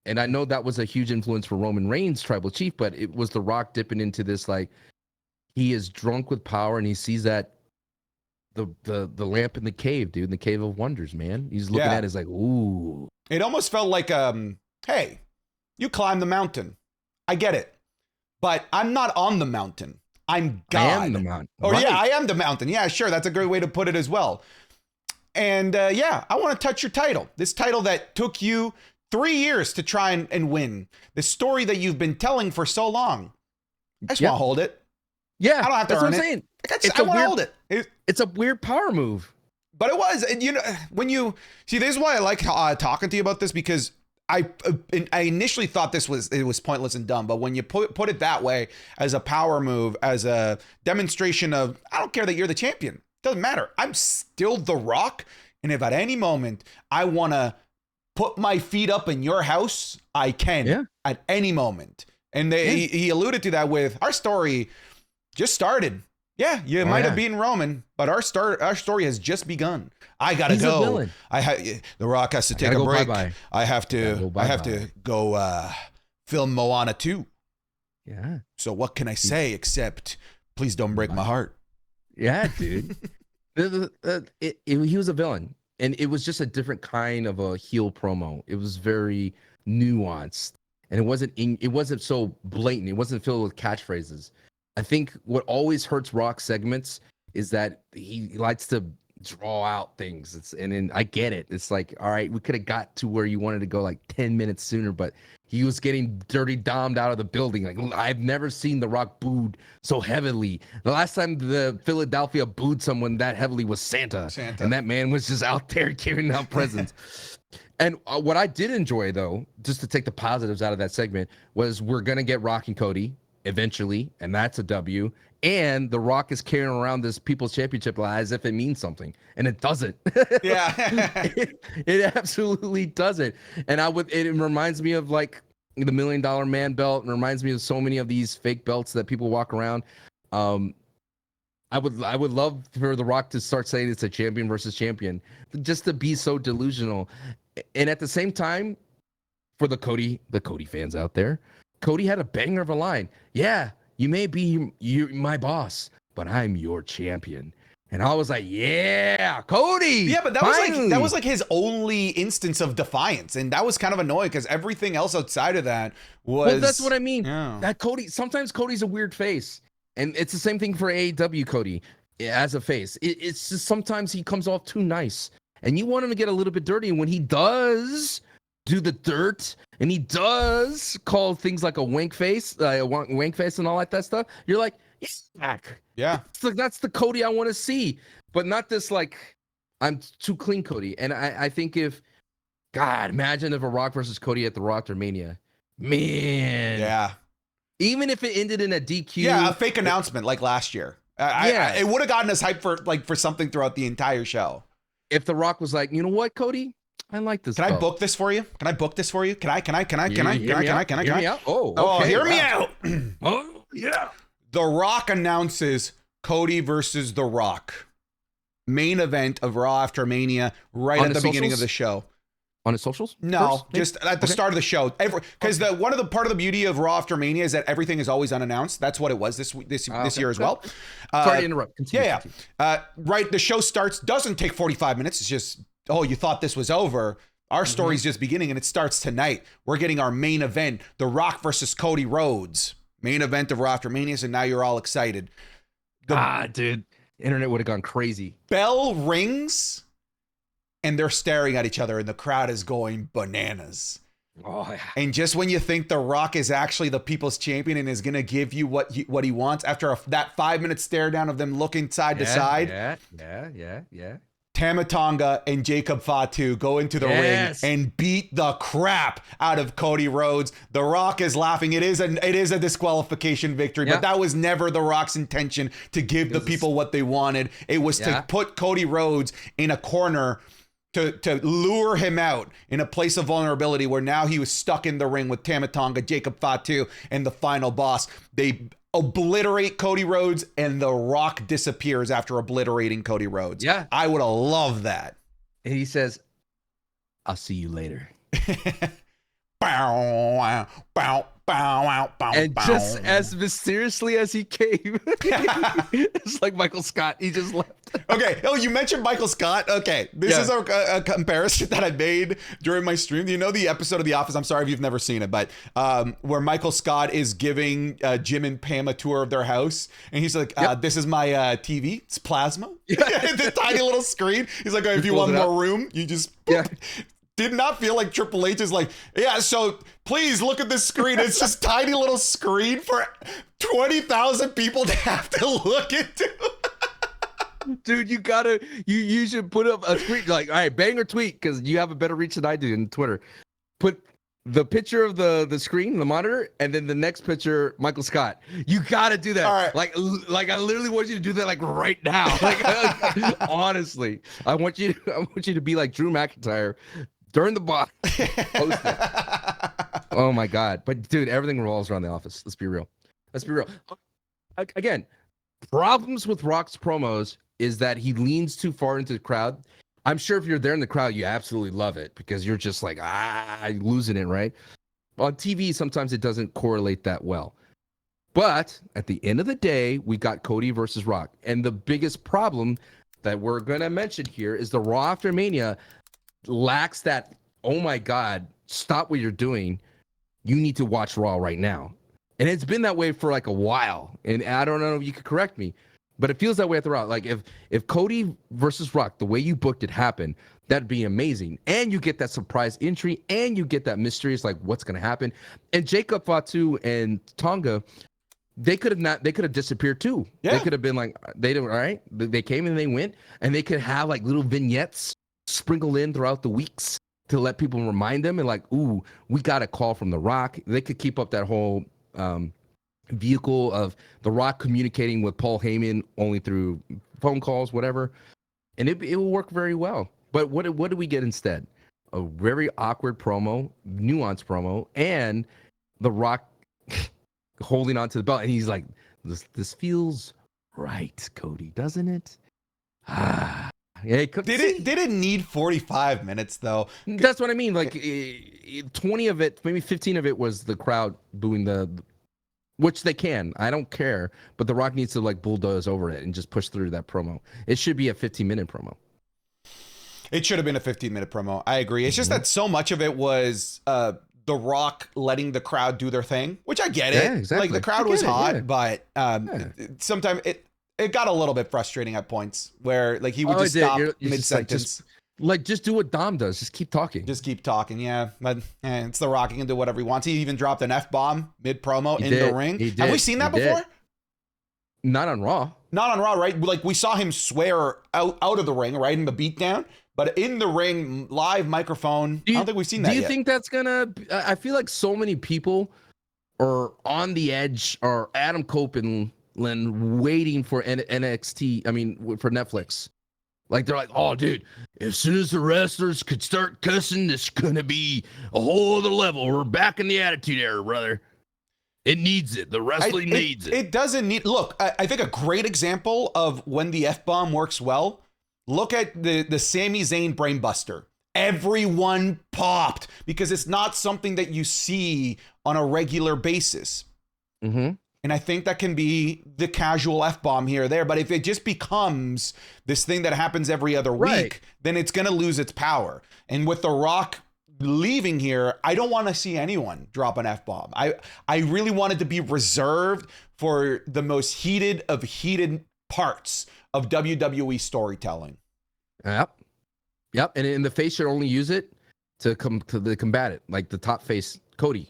And I know that was a huge influence for Roman Reigns, Tribal Chief, but it was The Rock dipping into this, like, he is drunk with power and he sees that the lamp in the cave, dude, in the Cave of Wonders, man. He's looking at it, it's like, ooh. It almost felt like, hey, you climb the mountain. I get it. But I'm not on the mountain. I'm God. I am the mountain. Oh, right. Yeah, I am the mountain. Yeah, sure. That's a great way to put it as well. And I want to touch your title. This title that took you 3 years to try and win. The story that you've been telling for so long. I just want to hold it. Yeah, I don't have to earn it. I want to hold it. It's a weird power move. But it was, and you know, when you see, this is why I like talking to you about this, because I initially thought it was pointless and dumb, but when you put it that way, as a power move, as a demonstration of, I don't care that you're the champion. Doesn't matter. I'm still The Rock, and if at any moment I want to put my feet up in your house, I can at any moment. And he alluded to that with, our story just started. Yeah, you might have beaten Roman, but our story has just begun. I gotta go. The Rock has to take a break. Bye-bye. I have to go film Moana 2. Yeah. So what can I say except, please don't break my heart. Yeah, dude. He was a villain, and it was just a different kind of a heel promo. It was very nuanced, and it wasn't so blatant. It wasn't filled with catchphrases. I think what always hurts Rock segments is that he likes to draw out things. And I get it. It's like, all right, we could have got to where you wanted to go like 10 minutes sooner, but he was getting dirty domed out of the building. Like, I've never seen The Rock booed so heavily. The last time the Philadelphia booed someone that heavily was Santa. And that man was just out there giving out presents. And what I did enjoy, though, just to take the positives out of that segment, was we're going to get Rock and Cody eventually, and that's a W. And The Rock is carrying around this People's Championship as if it means something, and it doesn't. Yeah, it absolutely doesn't. And it reminds me of like the $1 Million Man belt. It reminds me of so many of these fake belts that people walk around. I would love for The Rock to start saying it's a champion versus champion, just to be so delusional. And at the same time, for the Cody fans out there, Cody had a banger of a line. Yeah, you may be my boss, but I'm your champion. And I was like, yeah, Cody. Yeah, but that was like his only instance of defiance, and that was kind of annoying because everything else outside of that was. Well, that's what I mean. Yeah. That sometimes Cody's a weird face, and it's the same thing for AEW Cody as a face. It's just sometimes he comes off too nice, and you want him to get a little bit dirty. And when he does do the dirt, and he does call things like a wank face, and all that stuff, you're like, yeah. That's the Cody I want to see, but not this like I'm too clean Cody. And I think imagine if a Rock versus Cody at the After Mania, man. Yeah. Even if it ended in a DQ. Yeah, a fake announcement like last year. It would have gotten us hyped for something throughout the entire show. If the Rock was like, you know what, Cody, I like this. Can I book this for you? Can I book this for you? Can I? Hear me out? Oh, hear me out. Oh, yeah. The Rock announces Cody versus The Rock. Main event of Raw After Mania right at the beginning of the show. On his socials? No, just at the start of the show. Because part of the beauty of Raw After Mania is that everything is always unannounced. That's what it was this year as well. Sorry to interrupt. Continue. Right. The show doesn't take 45 minutes. It's just, you thought this was over. Our story's just beginning, and it starts tonight. We're getting our main event, The Rock versus Cody Rhodes. Main event of Raw After Mania, and now you're all excited. Dude, internet would have gone crazy. Bell rings, and they're staring at each other, and the crowd is going bananas. Oh, yeah. And just when you think The Rock is actually the people's champion and is going to give you what he wants, after that 5-minute stare down of them looking side to side. Yeah. Tama Tonga and Jacob Fatu go into the ring and beat the crap out of Cody Rhodes. The Rock is laughing. It is a disqualification victory, but that was never The Rock's intention to give the people what they wanted. It was to put Cody Rhodes in a corner to lure him out in a place of vulnerability where now he was stuck in the ring with Tama Tonga, Jacob Fatu, and the final boss. They obliterate Cody Rhodes, and The Rock disappears after obliterating Cody Rhodes. Yeah. I would have loved that. And he says, I'll see you later. Bow, bow, bow, bow, and just as mysteriously as he came, it's like Michael Scott. He just left. Okay. Oh, you mentioned Michael Scott. Okay. This is a comparison that I made during my stream. Do you know the episode of The Office? I'm sorry if you've never seen it, but where Michael Scott is giving Jim and Pam a tour of their house. And he's like, this is my TV. It's plasma. The tiny little screen. He's like, if you want more room, you just... Did not feel like Triple H is like, so please look at this screen. It's just tiny little screen for 20,000 people to have to look into. Dude, you should put up a tweet like, all right, bang or tweet, because you have a better reach than I do in Twitter. Put the picture of the screen, the monitor, and then the next picture, Michael Scott. You got to do that. All right. Like I literally want you to do that like right now. Like honestly, I want you to be like Drew McIntyre. During the box. Oh my God. But dude, everything revolves around the office. Let's be real. Again, problems with Rock's promos is that he leans too far into the crowd. I'm sure if you're there in the crowd, you absolutely love it because you're just like, losing it, right? On TV, sometimes it doesn't correlate that well. But at the end of the day, we got Cody versus Rock. And the biggest problem that we're going to mention here is the Raw After Mania lacks that, oh my God, stop what you're doing. You need to watch Raw right now. And it's been that way for like a while. And I don't know if you could correct me, but it feels that way at the Raw. Like if Cody versus Rock, the way you booked it happened, that'd be amazing. And you get that surprise entry and you get that mysterious, like what's going to happen. And Jacob Fatu and Tonga, they could have disappeared too. Yeah. They could have been like, they didn't, all right. They came and they went, and they could have like little vignettes sprinkled in throughout the weeks to let people remind them and like, ooh, we got a call from The Rock. They could keep up that whole vehicle of The Rock communicating with Paul Heyman only through phone calls, whatever. And it will work very well. But what do we get instead? A very awkward promo, nuanced promo, and The Rock holding onto the belt. And he's like, this feels right, Cody, doesn't it? Ah, yeah, Did it need 45 minutes though? That's what I mean. Like 20 of it, maybe 15 of it was the crowd booing which they can. I don't care, but The Rock needs to like bulldoze over it and just push through that promo. It should be a 15-minute promo. It should have been a 15-minute promo. I agree. It's just that so much of it was The Rock letting the crowd do their thing, which I get it. Yeah, exactly. Like the crowd was hot, but sometimes it got a little bit frustrating at points where like he would just stop mid-sentence. Like just do what Dom does. Just keep talking. Just keep talking, yeah. But it's The Rock. He can do whatever he wants. He even dropped an F-bomb mid-promo in the ring. Have we seen that before? Not on Raw. Not on Raw, right? Like we saw him swear out of the ring, right, in the beatdown. But in the ring, live microphone, I don't think we've seen that yet. Do you think that's gonna... I feel like so many people are on the edge, or Adam Copeland waiting for NXT, for Netflix. Like, they're like, oh, dude, as soon as the wrestlers could start cussing, it's gonna be a whole other level. We're back in the Attitude Era, brother. It needs it. The wrestling needs it. It doesn't need... Look, I think a great example of when the F-bomb works well, look at the Sami Zayn brainbuster. Everyone popped because it's not something that you see on a regular basis. Mm-hmm. And I think that can be the casual F-bomb here or there. But if it just becomes this thing that happens every other week, then it's going to lose its power. And with The Rock leaving here, I don't want to see anyone drop an F-bomb. I really want it to be reserved for the most heated of heated parts of WWE storytelling. Yep. And the face should only use it to combat it, like the top face, Cody.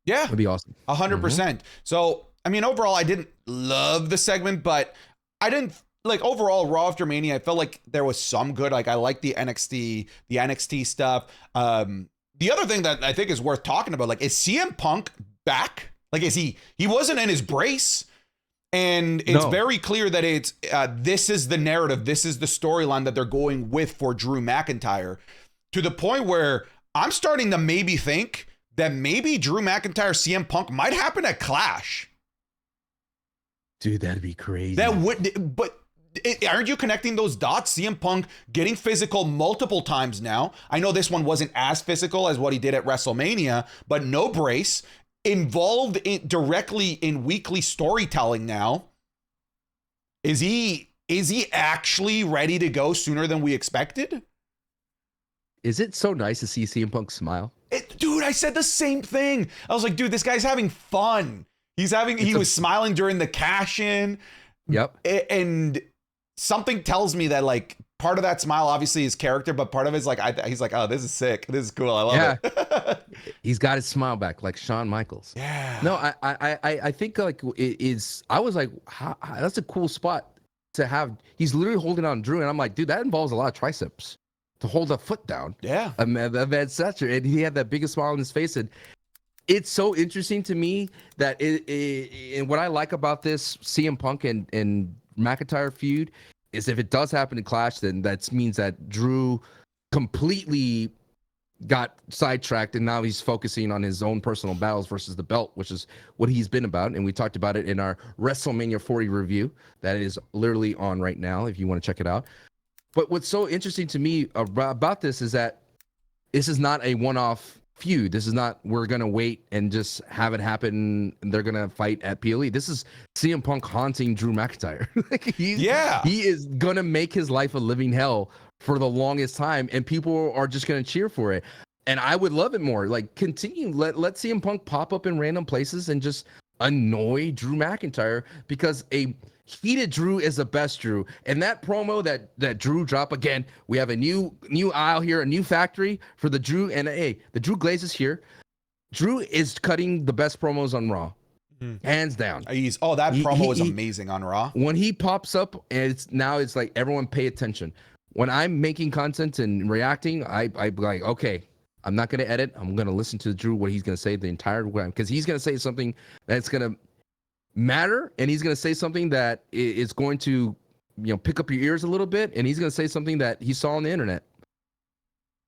Yeah. That'd be awesome. 100%. So, overall, I didn't love the segment, but I didn't overall Raw After Mania. I felt like there was some good. Like I like the NXT stuff. The other thing that I think is worth talking about, is CM Punk back? Like, he wasn't in his brace. And it's very clear that it's this is the narrative. This is the storyline that they're going with for Drew McIntyre, to the point where I'm starting to maybe think that maybe Drew McIntyre CM Punk might happen at Clash. Dude, that'd be crazy. That would, but aren't you connecting those dots? CM Punk getting physical multiple times now. I know this one wasn't as physical as what he did at WrestleMania, but no brace, involved directly in weekly storytelling now. Is he actually ready to go sooner than we expected? Is it so nice to see CM Punk smile? Dude, I said the same thing. I was like, dude, this guy's having fun. He was smiling during the cash-in. Yep. And something tells me that part of that smile obviously is character, but part of it is he's like, oh, this is sick. This is cool. I love it. He's got his smile back like Shawn Michaels. Yeah. No, I think it is. I was like, that's a cool spot to have. He's literally holding on Drew, and I'm like, dude, that involves a lot of triceps to hold a foot down. Yeah. A man's stature, and he had that biggest smile on his face, and it's so interesting to me that and what I like about this CM Punk and McIntyre feud is if it does happen to Clash, then that means that Drew completely got sidetracked and now he's focusing on his own personal battles versus the belt, which is what he's been about. And we talked about it in our WrestleMania 40 review that is literally on right now if you want to check it out. But what's so interesting to me about this is that this is not a one-off feud. This is not, we're going to wait and just have it happen and they're going to fight at PLE. This is CM Punk haunting Drew McIntyre. He is going to make his life a living hell for the longest time, and people are just going to cheer for it. And I would love it more. Continue. Let CM Punk pop up in random places and just annoy Drew McIntyre, because a heated Drew is the best Drew. And that promo that Drew dropped, again, we have a new aisle here, a new factory for the Drew. And hey, the Drew Glaze is here. Drew is cutting the best promos on Raw. Hands down. That promo was amazing on Raw. When he pops up, it's like everyone pay attention. When I'm making content and reacting, I'm like, okay, I'm not going to edit. I'm going to listen to Drew, what he's going to say the entire time, because he's going to say something that's going to matter, and he's going to say something that is going to pick up your ears a little bit, and he's going to say something that he saw on the internet.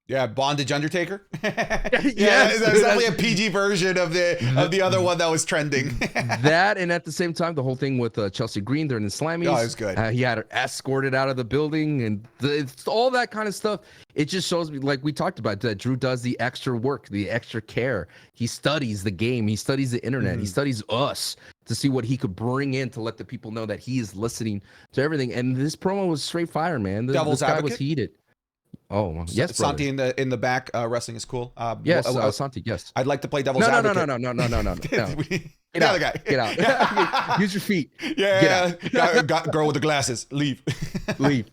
Yeah, Bondage Undertaker. Yes, there's definitely a PG version of the other one that was trending. That, and at the same time, the whole thing with Chelsea Green during the Slammies. Oh, it was good. He had her escorted out of the building, and it's all that kind of stuff. It just shows me, like we talked about, that Drew does the extra work, the extra care. He studies the game. He studies the internet. He studies us to see what he could bring in to let the people know that he is listening to everything. And this promo was straight fire, man. Devil's this guy advocate? was heated. Oh, yes, brother. Santi in the back wrestling is cool. Yes, Santi, yes. I'd like to play devil's advocate. No. Get out. Get out. Use your feet. Yeah. Girl with the glasses. Leave. Leave.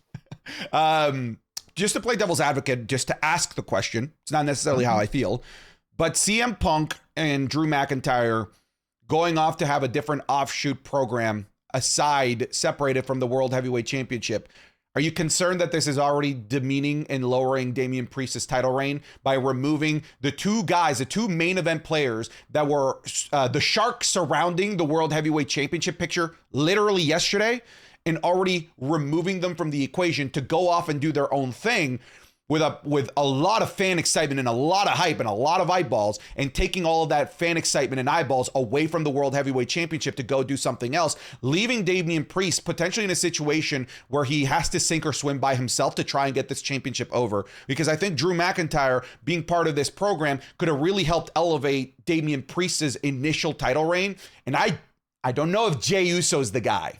Just to play devil's advocate, just to ask the question. It's not necessarily how I feel, but CM Punk and Drew McIntyre going off to have a different offshoot program separated from the World Heavyweight Championship. Are you concerned that this is already demeaning and lowering Damian Priest's title reign by removing the two main event players that were the shark surrounding the World Heavyweight Championship picture literally yesterday, and already removing them from the equation to go off and do their own thing with a lot of fan excitement and a lot of hype and a lot of eyeballs, and taking all of that fan excitement and eyeballs away from the World Heavyweight Championship to go do something else, leaving Damian Priest potentially in a situation where he has to sink or swim by himself to try and get this championship over? Because I think Drew McIntyre being part of this program could have really helped elevate Damian Priest's initial title reign. And I don't know if Jey Uso's the guy.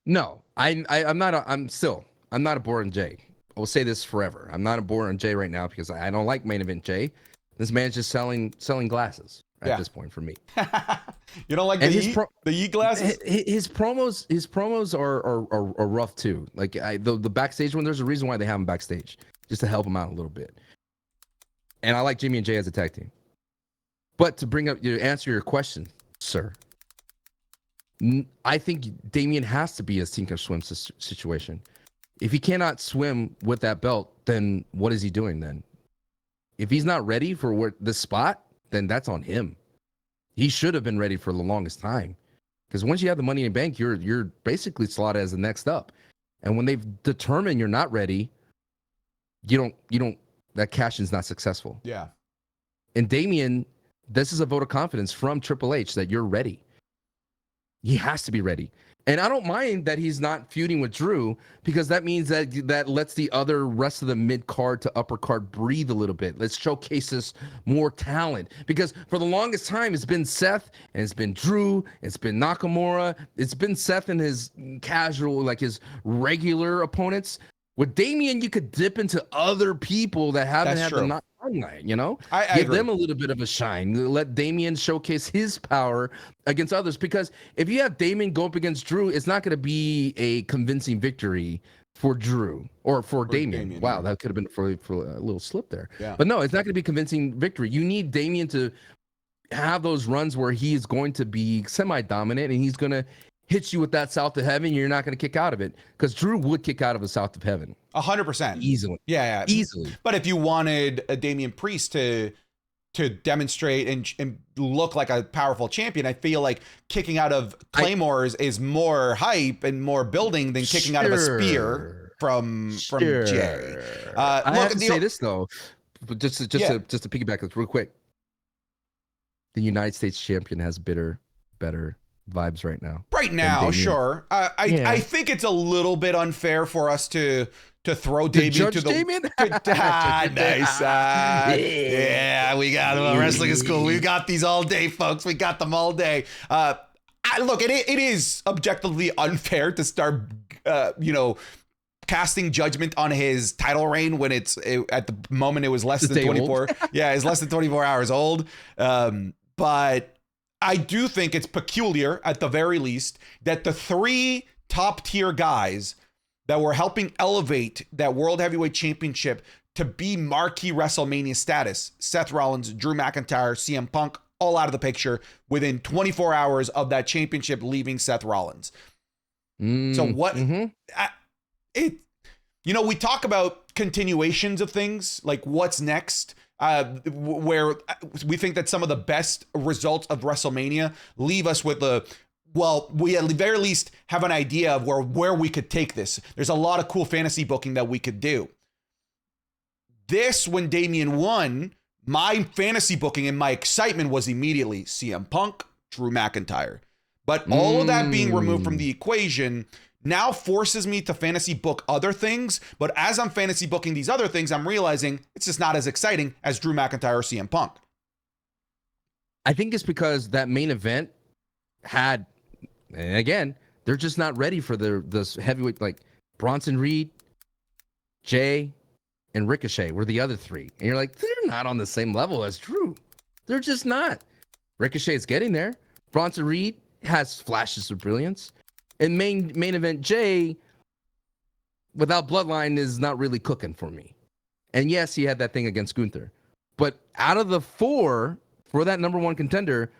No, I'm not a boring Jey. I will say this forever. I'm not a boring Jey right now because I don't like main event Jey. This man's just selling glasses at this point for me. You don't like the Yeet glasses? His promos are rough too. Like the backstage one, there's a reason why they have him backstage, just to help him out a little bit. And I like Jimmy and Jey as a tag team. But to answer your question, sir, I think Damian has to be a sink or swim situation. If he cannot swim with that belt, then what is he doing then? If he's not ready for this spot, then that's on him. He should have been ready for the longest time. Because once you have the Money in the Bank, you're basically slotted as the next up. And when they've determined you're not ready, that cash-in's not successful. Yeah. And Damian, this is a vote of confidence from Triple H that you're ready. He has to be ready. And I don't mind that he's not feuding with Drew, because that means that lets the rest of the mid card to upper card breathe a little bit. Let's showcase this more talent, because for the longest time it's been Seth and it's been Drew, it's been Nakamura, it's been Seth and his casual, like his regular opponents. With Damian, you could dip into other people that haven't had the limelight, I give them a little bit of a shine. Let Damian showcase his power against others, because if you have Damian go up against Drew, it's not going to be a convincing victory for Drew or for Damian. Wow, that could have been for a little slip there. Yeah. But no, it's not going to be a convincing victory. You need Damian to have those runs where he is going to be semi-dominant and he's going to hit you with that South of Heaven. You're not going to kick out of it, because Drew would kick out of a South of Heaven 100% easily. Yeah, easily. But if you wanted a Damian Priest to demonstrate and look like a powerful champion, I feel like kicking out of claymores is more hype and more building than kicking out of a spear from Jey. I have to say this though, but just to piggyback this real quick. The United States champion has better vibes right now. Sure. I think it's a little bit unfair for us to throw Damian to the Damian? Nice. Yeah, we got him. Wrestling is cool. We got these all day, folks. We got them all day. Look, it is objectively unfair to start casting judgment on his title reign when at the moment it was less than 24. Yeah, it's less than 24 hours old. But I do think it's peculiar, at the very least, that the three top tier guys that were helping elevate that World Heavyweight Championship to be marquee WrestleMania status, Seth Rollins, Drew McIntyre, CM Punk, all out of the picture within 24 hours of that championship leaving Seth Rollins. So what? We talk about continuations of things, like what's next. Where we think that some of the best results of WrestleMania leave us with we at the very least have an idea of where we could take this. There's a lot of cool fantasy booking that we could do. This, when Damian won, my fantasy booking and my excitement was immediately CM Punk, Drew McIntyre. But all of that being removed from the equation now forces me to fantasy book other things. But as I'm fantasy booking these other things, I'm realizing it's just not as exciting as Drew McIntyre or CM Punk. I think it's because that main event had, and again, they're just not ready for this heavyweight, like Bronson Reed, Jay, and Ricochet were the other three. And you're like, they're not on the same level as Drew. They're just not. Ricochet's getting there. Bronson Reed has flashes of brilliance. And main event Jay, without Bloodline, is not really cooking for me. And yes, he had that thing against Gunther. But out of the four, for that number one contender,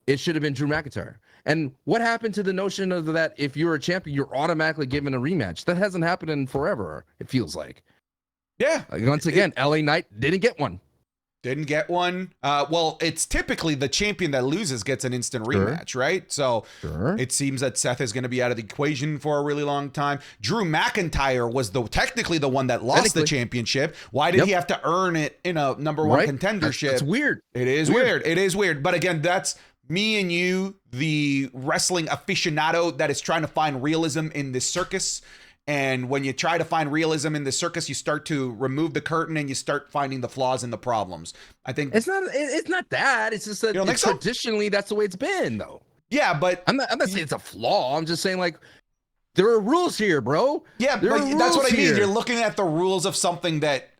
it should have been Drew McIntyre. And what happened to the notion of that if you're a champion, you're automatically given a rematch? That hasn't happened in forever, it feels like. Yeah. Once again, LA Knight didn't get one. Didn't get one. Well, it's typically the champion that loses gets an instant rematch, right? So it seems that Seth is going to be out of the equation for a really long time. Drew McIntyre was technically the one that lost the championship. Why did he have to earn it in a number one contendership? That's weird. It is weird. It is weird. But again, that's me and you, the wrestling aficionado that is trying to find realism in this circus. And when you try to find realism in the circus, you start to remove the curtain and you start finding the flaws and the problems. I think it's not that. It's just that traditionally that's the way it's been, though. Yeah, but I'm not saying it's a flaw. I'm just saying, like, there are rules here, bro. Yeah, but that's what I mean. You're looking at the rules of something that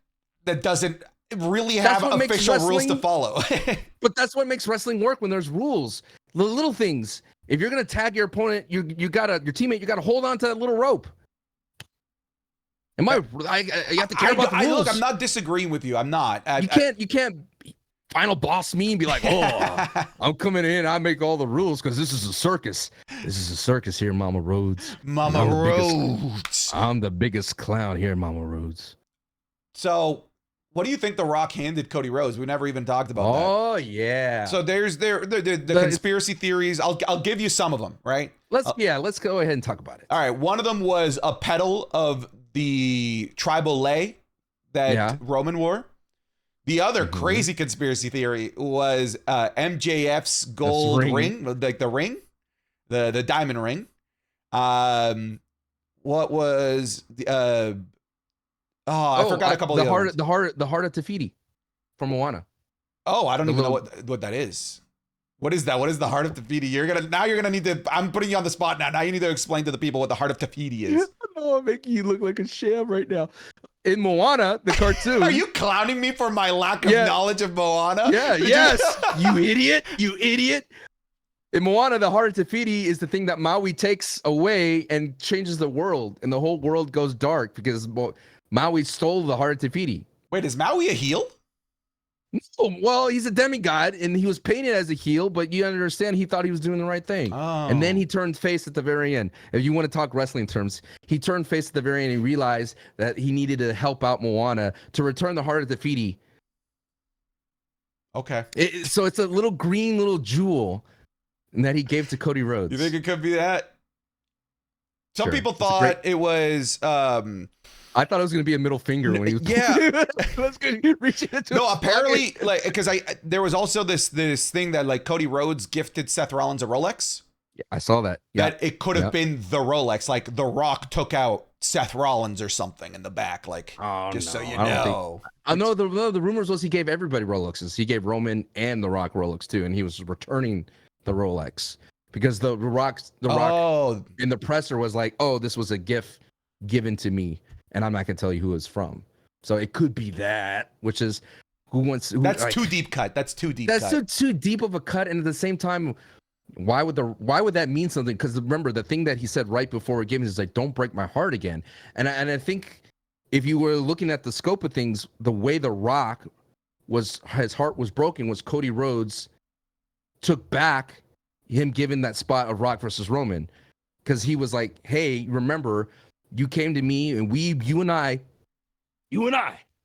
doesn't really have official rules to follow. But that's what makes wrestling work, when there's rules. The little things. If you're gonna tag your opponent, your teammate, you gotta hold on to that little rope. You have to care about the rules. Look, I'm not disagreeing with you. I'm not. You can't final boss me and be like, oh, I'm coming in. I make all the rules because this is a circus. This is a circus here, Mama Rhodes. Mama Rhodes. I'm the biggest clown here, Mama Rhodes. So, what do you think The Rock handed Cody Rhodes? We never even talked about that. Oh yeah. So there's the conspiracy theories. I'll give you some of them, right? Let's go ahead and talk about it. All right. One of them was a pedal of the tribal lei that Roman wore. The other crazy conspiracy theory was MJF's gold ring, like the ring, the diamond ring. What was the I forgot a couple of the heart of Tafiti from Moana. Oh, I don't even know what that is. What is that? What is the heart of Tafiti? You're gonna need to. I'm putting you on the spot now. Now you need to explain to the people what the heart of Tafiti is. No, I'm making you look like a sham right now. In Moana, the cartoon. Are you clowning me for my lack of knowledge of Moana? Yeah. Yes. You idiot. You idiot. In Moana, the heart of Tafiti is the thing that Maui takes away and changes the world, and the whole world goes dark because Maui stole the heart of Tafiti. Wait, is Maui a heel? No, well, he's a demigod, and he was painted as a heel, but you understand he thought he was doing the right thing. Oh. And then he turned face at the very end. If you want to talk wrestling terms, he turned face at the very end and realized that he needed to help out Moana to return the heart of Tafiti. Okay. So it's a little green little jewel that he gave to Cody Rhodes. You think it could be that? Some people thought it was... I thought it was going to be a middle finger when he was. Yeah. That's good. Reaching into no, apparently, like, because there was also this thing that like Cody Rhodes gifted Seth Rollins a Rolex. Yeah, I saw that. That it could have been the Rolex, like The Rock took out Seth Rollins or something in the back, like so you know. I know the rumors was he gave everybody Rolexes. He gave Roman and The Rock Rolex too, and he was returning the Rolex because the Rock in the presser was like, "Oh, this was a gift given to me." And I'm not gonna tell you who it's from, so it could be that, which is That's too deep cut. That's too deep. That's too deep of a cut, and at the same time, why would that mean something? Because remember the thing that he said right before it gave is like, "Don't break my heart again." And I think if you were looking at the scope of things, the way The Rock his heart was broken was Cody Rhodes took back him giving that spot of Rock versus Roman, because he was like, "Hey, remember." You came to me and you and I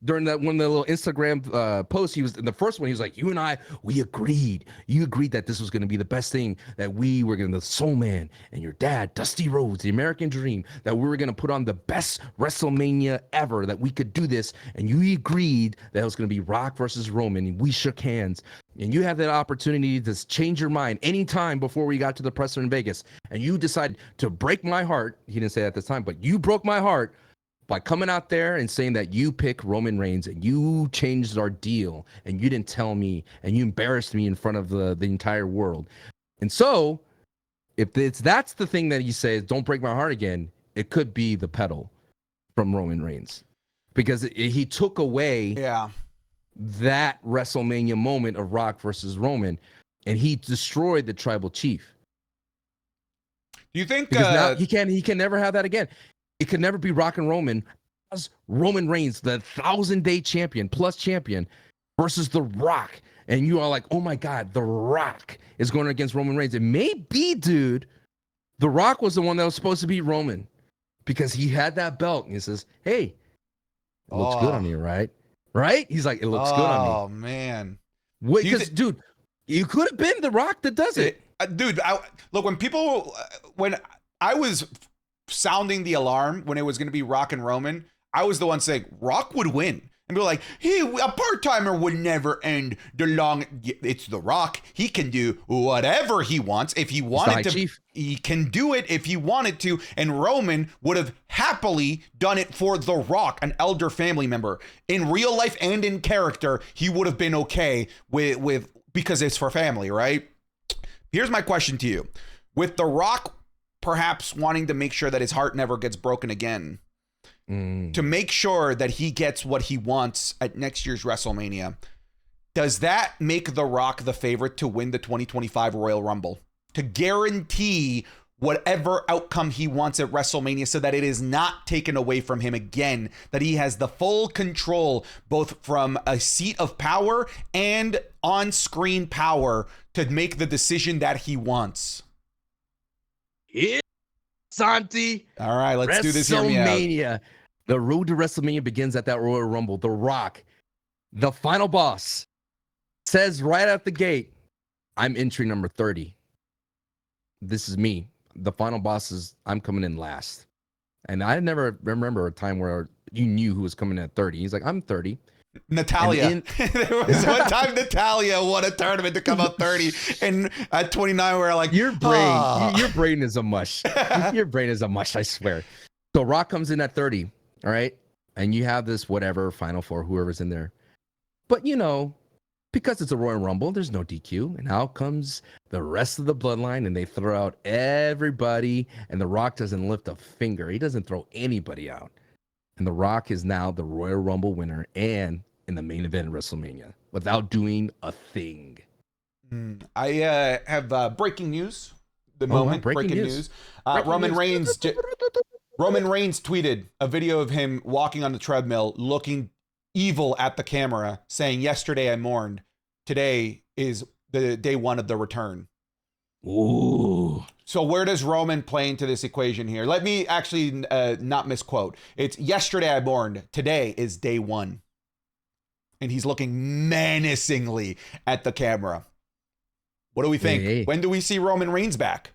during that one of the little Instagram posts, he was in the first one. He was like, "You and I, we agreed. You agreed that this was going to be the best thing, that we were going to, the Soul Man and your dad, Dusty Rhodes, the American Dream, that we were going to put on the best WrestleMania ever, that we could do this. And you agreed that it was going to be Rock versus Roman. And we shook hands. And you had that opportunity to change your mind anytime before we got to the presser in Vegas. And you decided to break my heart." He didn't say that at this time, but you broke my heart by coming out there and saying that you pick Roman Reigns and you changed our deal and you didn't tell me and you embarrassed me in front of the entire world. And so if that's the thing that he says, "Don't break my heart again," it could be the pedal from Roman Reigns, because he took away that WrestleMania moment of Rock versus Roman, and he destroyed the tribal chief. Do you think because now he can never have that again? It could never be Rock and Roman as Roman Reigns, the 1,000-day champion plus champion, versus The Rock. And you are like, "Oh my God, The Rock is going against Roman Reigns." It may be, dude, The Rock was the one that was supposed to beat Roman because he had that belt. And he says, "Hey, it looks good on you, right?" Right? He's like, "It looks good on me." Oh, man. Wait, because, dude, you could have been The Rock that does it. Dude, look, when I was sounding the alarm when it was going to be Rock and Roman, I was the one saying Rock would win. And be like, a part-timer would never end the long. It's The Rock. He can do whatever he wants. If he wanted to, chief. He can do it if he wanted to. And Roman would have happily done it for The Rock, an elder family member. In real life and in character, he would have been okay with because it's for family, right? Here's my question to you. With The Rock perhaps wanting to make sure that his heart never gets broken again, to make sure that he gets what he wants at next year's WrestleMania, does that make The Rock the favorite to win the 2025 Royal Rumble? To guarantee whatever outcome he wants at WrestleMania so that it is not taken away from him again, that he has the full control, both from a seat of power and on-screen power, to make the decision that he wants? Yeah, Santi. All right, let's do this. Hear me out. WrestleMania. The road to WrestleMania begins at that Royal Rumble. The Rock, the final boss, says right out the gate, "I'm entry number 30. This is me. The final boss is, I'm coming in last." And I never remember a time where you knew who was coming at 30. He's like, "I'm 30. Natalia. There was one time Natalia won a tournament to come out 30, and at 29 we're like, your brain is a mush. Your brain is a mush, I swear. So Rock comes in at 30, all right? And you have this whatever Final Four, whoever's in there. But because it's a Royal Rumble, there's no DQ. And out comes the rest of the Bloodline, and they throw out everybody, and The Rock doesn't lift a finger. He doesn't throw anybody out. And The Rock is now the Royal Rumble winner and in the main event of WrestleMania without doing a thing. I have breaking news. Breaking news. Roman Reigns tweeted a video of him walking on the treadmill, looking evil at the camera, saying, "Yesterday I mourned. Today is the day one of the return." Ooh. So where does Roman play into this equation here? Let me actually not misquote. It's "Yesterday I mourned. Today is day one." And he's looking menacingly at the camera. What do we think? Hey. When do we see Roman Reigns back?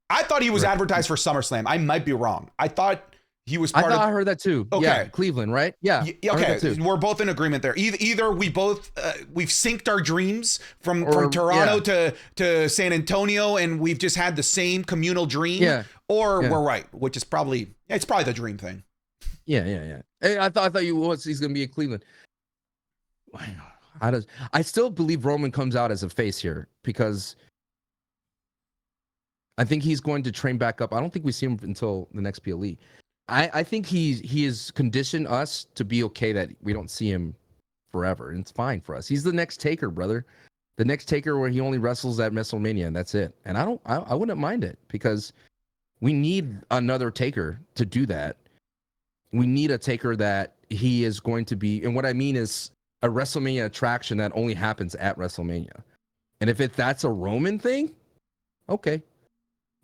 I thought he was advertised for SummerSlam. I might be wrong. I thought he was part of... I heard that too. Okay. Yeah, Cleveland, right? Yeah. Okay, we're both in agreement there. Either we both we've synced our dreams from Toronto to San Antonio, and we've just had the same communal dream, or we're right, which is probably the dream thing. Yeah. Hey, I thought he's gonna be in Cleveland. I still believe Roman comes out as a face here because I think he's going to train back up. I don't think we see him until the next PLE. I think he has conditioned us to be okay that we don't see him forever, and it's fine for us. He's the next Taker, brother. The next Taker where he only wrestles at WrestleMania, and that's it. And I wouldn't mind it because we need another Taker to do that. We need a Taker that he is going to be, and what I mean is a WrestleMania attraction that only happens at WrestleMania. And if that's a Roman thing, okay.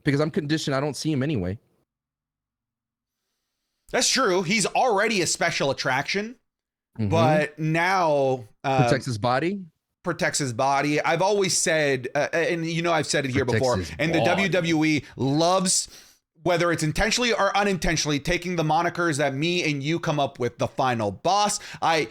Because I'm conditioned, I don't see him anyway. That's true. He's already a special attraction. but now protects his body. Protects his body. I've always said, and I've said it here before, and the WWE loves, whether it's intentionally or unintentionally, taking the monikers that me and you come up with, the final boss. I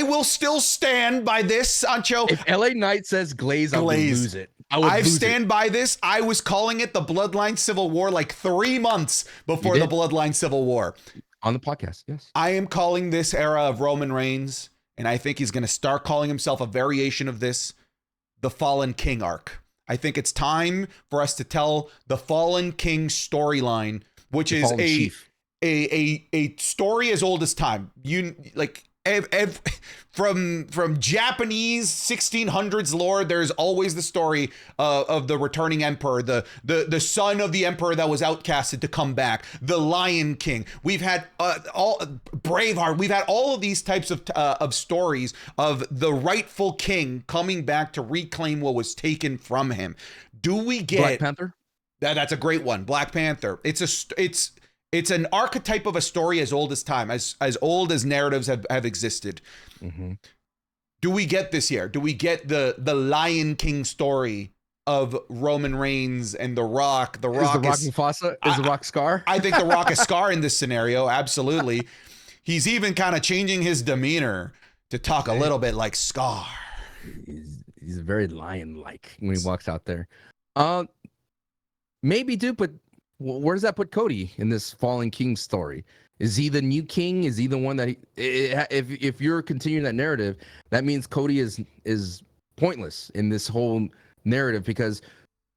will still stand by this, Sancho. If LA Knight says Glaze, I would lose it. I stand by this. I was calling it the Bloodline Civil War like 3 months before the Bloodline Civil War. On the podcast, yes. I am calling this era of Roman Reigns, and I think he's going to start calling himself a variation of this, the Fallen King arc. I think it's time for us to tell the Fallen King storyline, which is a story as old as time. From Japanese 1600s lore, there's always the story of the returning emperor, the son of the emperor that was outcasted to come back, the Lion King. We've had all Braveheart. We've had all of these types of stories of the rightful king coming back to reclaim what was taken from him. Do we get Black Panther? That's a great one. Black Panther. It's an archetype of a story as old as time, as old as narratives have existed. Mm-hmm. Do we get this year? Do we get the Lion King story of Roman Reigns and The Rock? The Rock is Mufasa? Is The Rock Scar? I think The Rock is Scar in this scenario. Absolutely. He's even kind of changing his demeanor to talk a little bit like Scar. He's very lion-like when he walks out there. Maybe, dude, but where does that put Cody in this Fallen King story? Is he the new king? Is he the one that if you're continuing that narrative, that means Cody is pointless in this whole narrative, because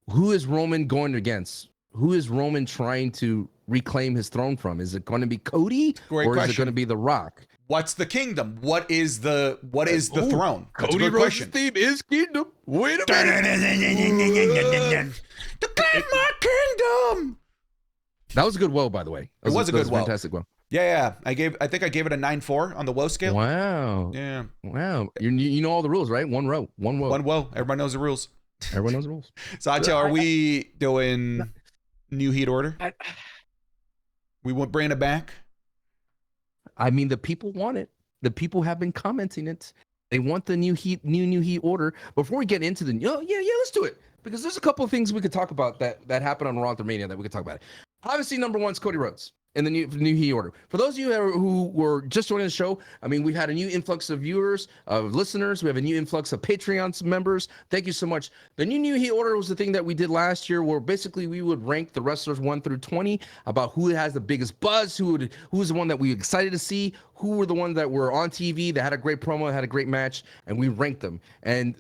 who is Roman going against? Who is Roman trying to reclaim his throne from? Is it going to be Cody or is it going to be The Rock? What's the kingdom? What is the throne? That's Cody Rhodes' theme is kingdom. Wait a minute. Declare my kingdom. That was a good woe, by the way. It was a good woe. Fantastic woe. Yeah. I think I gave it a 9.4 on the woe scale. Wow. Yeah. Wow. You know all the rules, right? One woe. Everybody knows the rules. Everyone knows the rules. Sancho, are we doing new heat order? We want bringing it back. I mean, the people want it. The people have been commenting it. They want the new heat order. Before we get into the let's do it, because there's a couple of things we could talk about that happened on After Mania that we could talk about. Obviously, number one is Cody Rhodes in the new heat order. For those of you who were just joining the show, I mean, we've had a new influx of viewers, of listeners. We have a new influx of Patreon members. Thank you so much. The new heat order was the thing that we did last year, where basically we would rank the wrestlers 1 through 20 about who has the biggest buzz, who's the one that we were excited to see, who were the ones that were on TV that had a great promo, had a great match, and we ranked them. And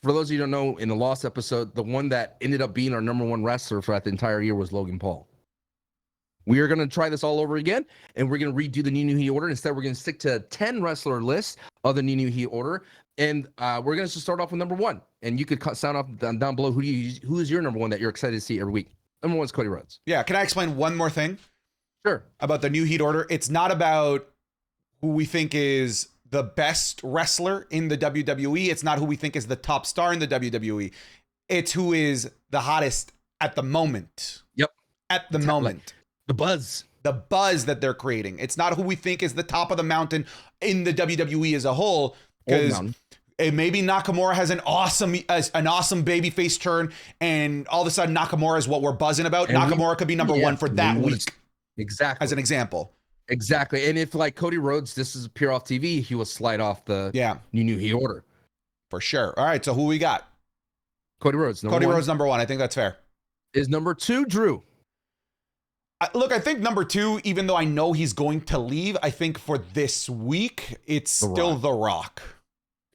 for those of you who don't know, in the Lost episode, the one that ended up being our number one wrestler throughout the entire year was Logan Paul. We are going to try this all over again, and we're going to redo the new heat order. Instead, we're going to stick to 10 wrestler lists of the new heat order, and we're going to start off with number one. And you could sound off down below who is your number one that you're excited to see every week. Number one is Cody Rhodes. Yeah, can I explain one more thing? Sure. About the new heat order. It's not about who we think is the best wrestler in the WWE. It's not who we think is the top star in the WWE. It's who is the hottest at the moment. Yep. At the moment. The buzz that they're creating. It's not who we think is the top of the mountain in the WWE as a whole, because maybe Nakamura has an awesome babyface turn, and all of a sudden Nakamura is what we're buzzing about. And Nakamura could be number one for that week. Exactly. As an example. Exactly. And if, like, Cody Rhodes, this is pure off TV, he will slide off the new heat order. For sure. All right, so who we got? Cody Rhodes. Rhodes, number one. I think that's fair. Is number two Drew? Look, I think number two, even though I know he's going to leave, I think for this week, it's still The Rock.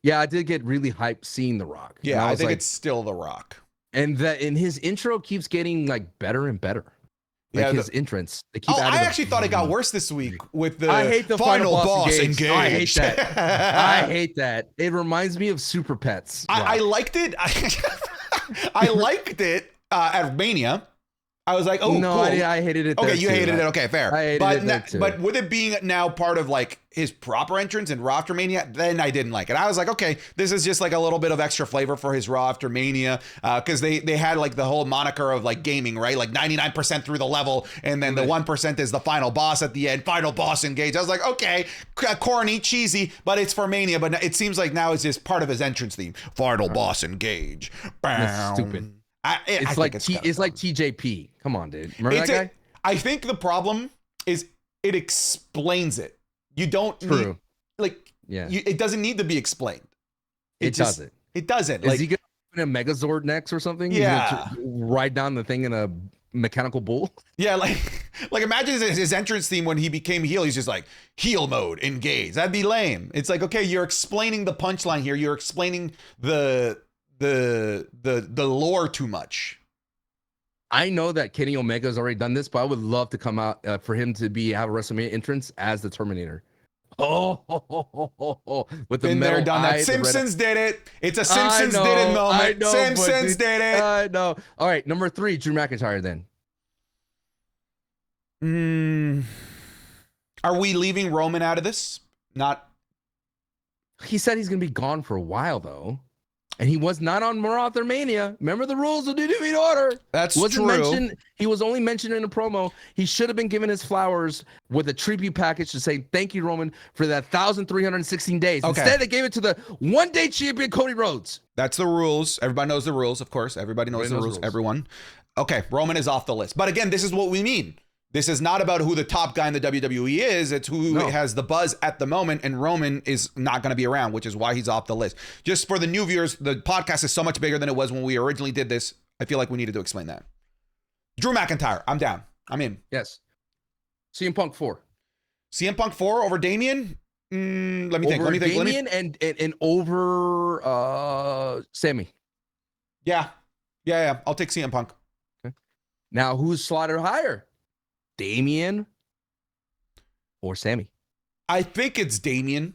Yeah, I did get really hyped seeing The Rock. Yeah, I think it's still The Rock. And his intro keeps getting like better and better. Like his entrance. They keep I actually thought it got worse this week with the, I hate the final boss engage. I hate that. I hate that. It reminds me of Super Pets. I liked it. I liked it at Mania. I was like, oh, no, cool. I hated it. Okay, you hated it. Okay, fair. I hated but it too. But with it being now part of like his proper entrance in Raw After Mania, then I didn't like it. I was like, okay, this is just like a little bit of extra flavor for his Raw After Mania, because they had like the whole moniker of like gaming, right? Like 99% through the level, and then the 1% is the final boss at the end. Final boss engage. I was like, okay, corny, cheesy, but it's for Mania. But it seems like now it's just part of his entrance theme. Final boss engage. That's stupid. It's like TJP. Come on, dude. Remember that guy? I think the problem is it explains it. You don't need, like, it doesn't need to be explained. It doesn't. It doesn't. Is he gonna open a Megazord next or something? Yeah. Ride down the thing in a mechanical bull. Yeah, like imagine his entrance theme when he became heel. He's just like heel mode, engage. That'd be lame. It's like, okay, you're explaining the punchline here. You're explaining the lore too much. I know that Kenny Omega's already done this, but I would love to come out for him to have a WrestleMania entrance as the Terminator. With the been metal there, done that. eyes, Simpsons did it. It's a Simpsons did it moment. I know, Simpsons did it. I know. All right, number 3, Drew McIntyre. Then. Are we leaving Roman out of this? Not. He said he's gonna be gone for a while though. And he was not on Raw After Mania. Remember the rules of WWE order. That's Wasn't true. Mentioned, he was only mentioned in a promo. He should have been given his flowers with a tribute package to say thank you, Roman, for that 1,316 days. Okay. Instead, they gave it to the one-day champion, Cody Rhodes. That's the rules. Everybody knows the rules, of course. Everybody knows the rules. Everyone. Okay, Roman is off the list. But again, this is what we mean. This is not about who the top guy in the WWE is. It's who has the buzz at the moment, and Roman is not going to be around, which is why he's off the list. Just for the new viewers, the podcast is so much bigger than it was when we originally did this. I feel like we needed to explain that. Drew McIntyre, I'm down. I'm in. Yes. CM Punk 4. CM Punk 4 over Damian? Let me think. Damian and over Sammy. Yeah. I'll take CM Punk. Okay. Now, who's slotted higher? Damian or Sammy? I think it's Damian.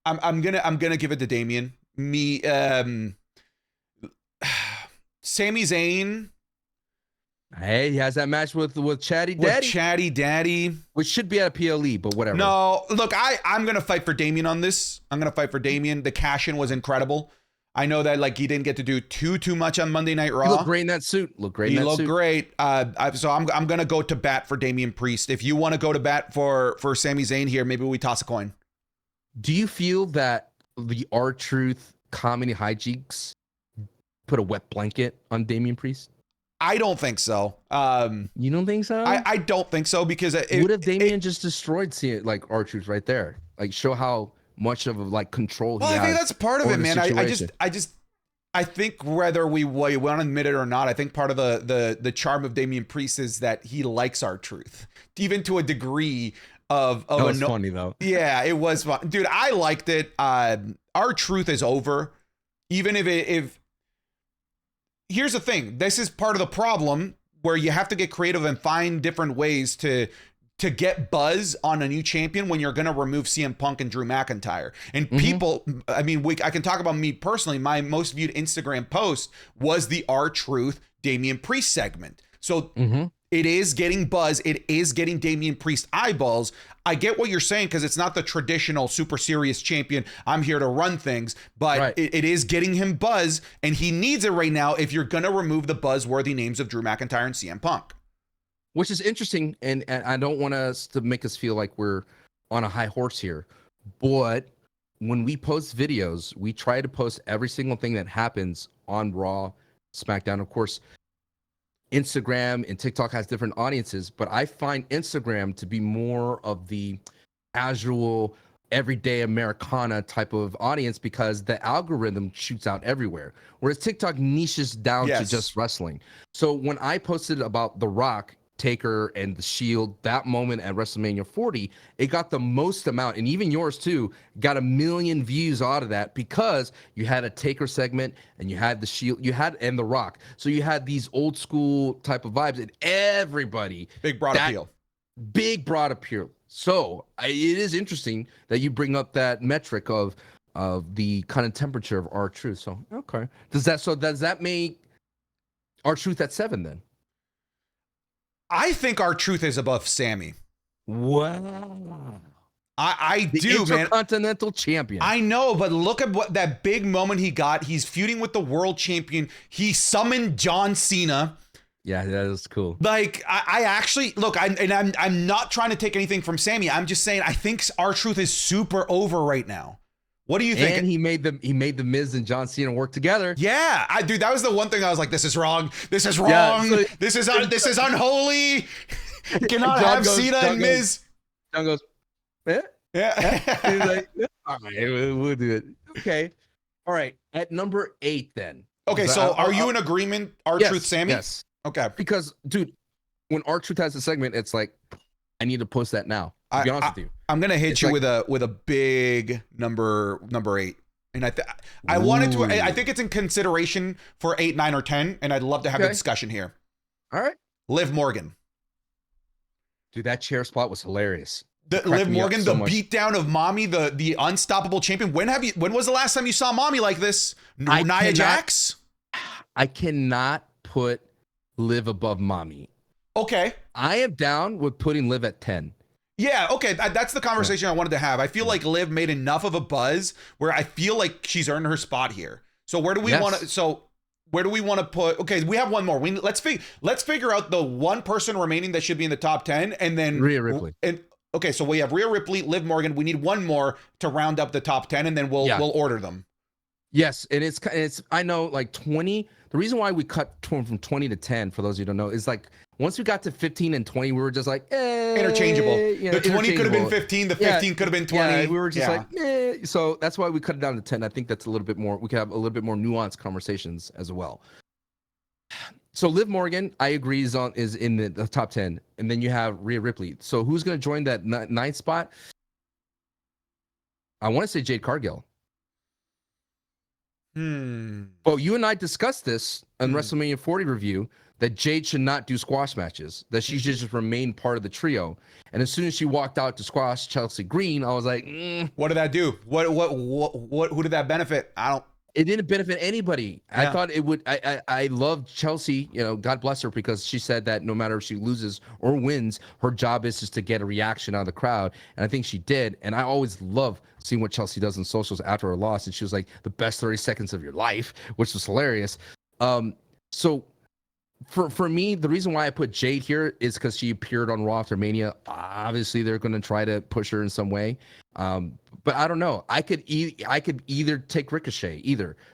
I'm gonna give it to Damian. Sami Zayn. Hey, he has that match with Chatty Daddy. With Chatty Daddy. Which should be at a PLE, but whatever. No, look, I'm gonna fight for Damian on this. I'm gonna fight for Damian. The cash-in was incredible. I know that like he didn't get to do too much on Monday Night Raw. He looked great in that suit. He looked great. So I'm gonna go to bat for Damian Priest. If you want to go to bat for Sami Zayn here, maybe we toss a coin. Do you feel that the R-Truth comedy hijinks put a wet blanket on Damian Priest? I don't think so. You don't think so? I don't think so because what if Damian just destroyed like R-Truth right there? Like show how much of like control he has. I think that's part of it, man. I think whether we want to admit it or not, I think part of the charm of Damian Priest is that he likes R-Truth, even to a degree of that was funny though. Yeah, it was fun, dude. I liked it. R-Truth is over, even if here's the thing. This is part of the problem where you have to get creative and find different ways to get buzz on a new champion when you're going to remove CM Punk and Drew McIntyre. And people, I mean, I can talk about me personally. My most viewed Instagram post was the R-Truth Damian Priest segment. So it is getting buzz. It is getting Damian Priest eyeballs. I get what you're saying because it's not the traditional super serious champion. I'm here to run things, but it is getting him buzz, and he needs it right now if you're going to remove the buzzworthy names of Drew McIntyre and CM Punk. Which is interesting, and I don't want us to make us feel like we're on a high horse here, but when we post videos, we try to post every single thing that happens on Raw, SmackDown. Of course, Instagram and TikTok has different audiences, but I find Instagram to be more of the casual, everyday Americana type of audience because the algorithm shoots out everywhere, whereas TikTok niches down to just wrestling. So when I posted about The Rock, Taker, and the Shield, that moment at WrestleMania 40, it got the most amount, and even yours too, got 1 million views out of that because you had a Taker segment and you had the Shield, and The Rock. So you had these old school type of vibes, and everybody big broad appeal. So it is interesting that you bring up that metric of the kind of temperature of R-Truth. So okay, does that make R-Truth at 7 then? I think R-Truth is above Sammy. Wow. I The do, man. Intercontinental champion. I know, but look at what that big moment he got. He's feuding with the world champion. He summoned John Cena. Yeah, that is cool. Like, I actually look. I'm not trying to take anything from Sammy. I'm just saying I think R-Truth is super over right now. What do you think? And he made the Miz and John Cena work together. Yeah, dude, that was the one thing I was like, this is wrong. This is wrong. Yeah, so, this is unholy. Cannot John have goes, Cena and Miz. John goes, yeah. He's like, all right, we'll do it. Okay. All right. At number 8, then. Okay, so are you in agreement, R-Truth, Sammy? Yes. Okay. Because, dude, when R-Truth has a segment, it's like, I need to post that now. To be honest with you, I'm gonna hit you with a big number 8, and I wanted to. I think it's in consideration for 8, 9, or 10, and I'd love to have a discussion here. All right, Liv Morgan. Dude, that chair spot was hilarious. Liv Morgan, the beatdown of Mommy, the unstoppable champion. When was the last time you saw Mommy like this? Nia Jax. I cannot put Liv above Mommy. Okay, I am down with putting Liv at 10. Yeah, okay, that's the conversation I wanted to have. I feel like Liv made enough of a buzz where I feel like she's earned her spot here. So where do we want to? So where do we want to put? Okay, we have one more. Let's figure out the one person remaining that should be in the top 10, and then Rhea Ripley. And okay, so we have Rhea Ripley, Liv Morgan. We need one more to round up the top 10, and then we'll order them. Yes, and it's I know like 20. The reason why we cut from 20 to 10, for those of you who don't know, is like once we got to 15 and 20, we were just like, interchangeable. The 20 could have been 15, the 15 could have been 20. Yeah, we were just like, So that's why we cut it down to 10. I think that's a little bit more, we could have a little bit more nuanced conversations as well. So Liv Morgan, I agree, is in the top 10. And then you have Rhea Ripley. So who's going to join that 9th spot? I want to say Jade Cargill. Well, you and I discussed this on WrestleMania 40 review, that Jade should not do squash matches, that she should just remain part of the trio. And as soon as she walked out to squash Chelsea Green, I was like, what did that do? What who did that benefit? It didn't benefit anybody. Yeah. I thought it would. I loved Chelsea, God bless her, because she said that no matter if she loses or wins, her job is just to get a reaction out of the crowd. And I think she did. And I always love seeing what Chelsea does in socials after her loss. And she was like, the best 30 seconds of your life, which was hilarious. So for me, the reason why I put Jade here is because she appeared on Raw After Mania. Obviously, they're going to try to push her in some way. But I don't know. I could either take Ricochet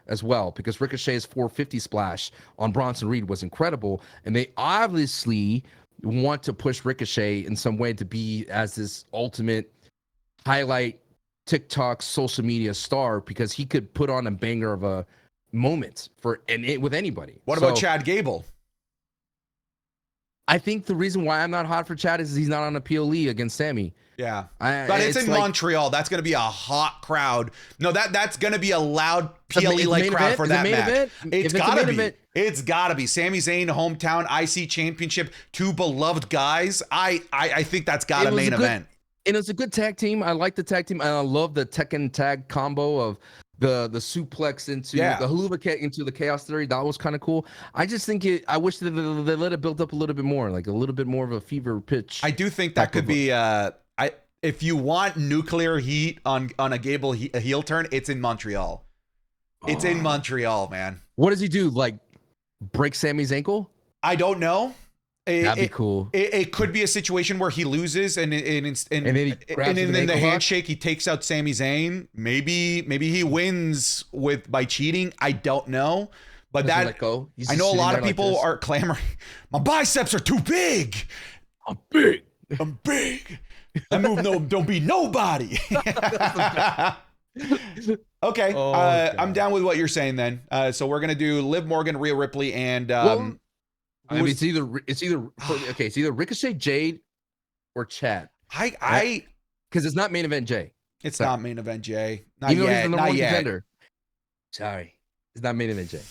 as well, because Ricochet's 450 splash on Bronson Reed was incredible, and they obviously want to push Ricochet in some way to be as this ultimate highlight TikTok social media star, because he could put on a banger of a moment with anybody. What about Chad Gable? I think the reason why I'm not hot for Chad is he's not on a PLE against Sammy. Yeah, but it's in Montreal. That's going to be a hot crowd. No, that's going to be a loud PLE-like crowd for that match. It's got to be. It's got to be. Sami Zayn, hometown IC championship, 2 beloved guys. I think that's got a main event. And it's a good tag team. I like the tag team, and I love the Tekken tag combo of the suplex into the haluva into the chaos theory. That was kind of cool. I just think I wish that they let it build up a little bit more, like a little bit more of a fever pitch. I do think that could be if you want nuclear heat on a Gable heel turn, it's in Montreal. It's in Montreal, man. What does he do? Like break Sammy's ankle? I don't know. That'd be cool. It could be a situation where he loses and then the handshake he takes out Sami Zayn. Maybe he wins by cheating. I don't know. But I know a lot of people are clamoring. My biceps are too big. I'm big. That move don't be nobody. Okay, I'm down with what you're saying then. So we're gonna do Liv Morgan, Rhea Ripley, and it's either Ricochet, Jade, or Chad. Because it's not main event Jay. It's not main event Jay. Not Even yet. Though he's the number not one yet. contender. Sorry, it's not main event Jay.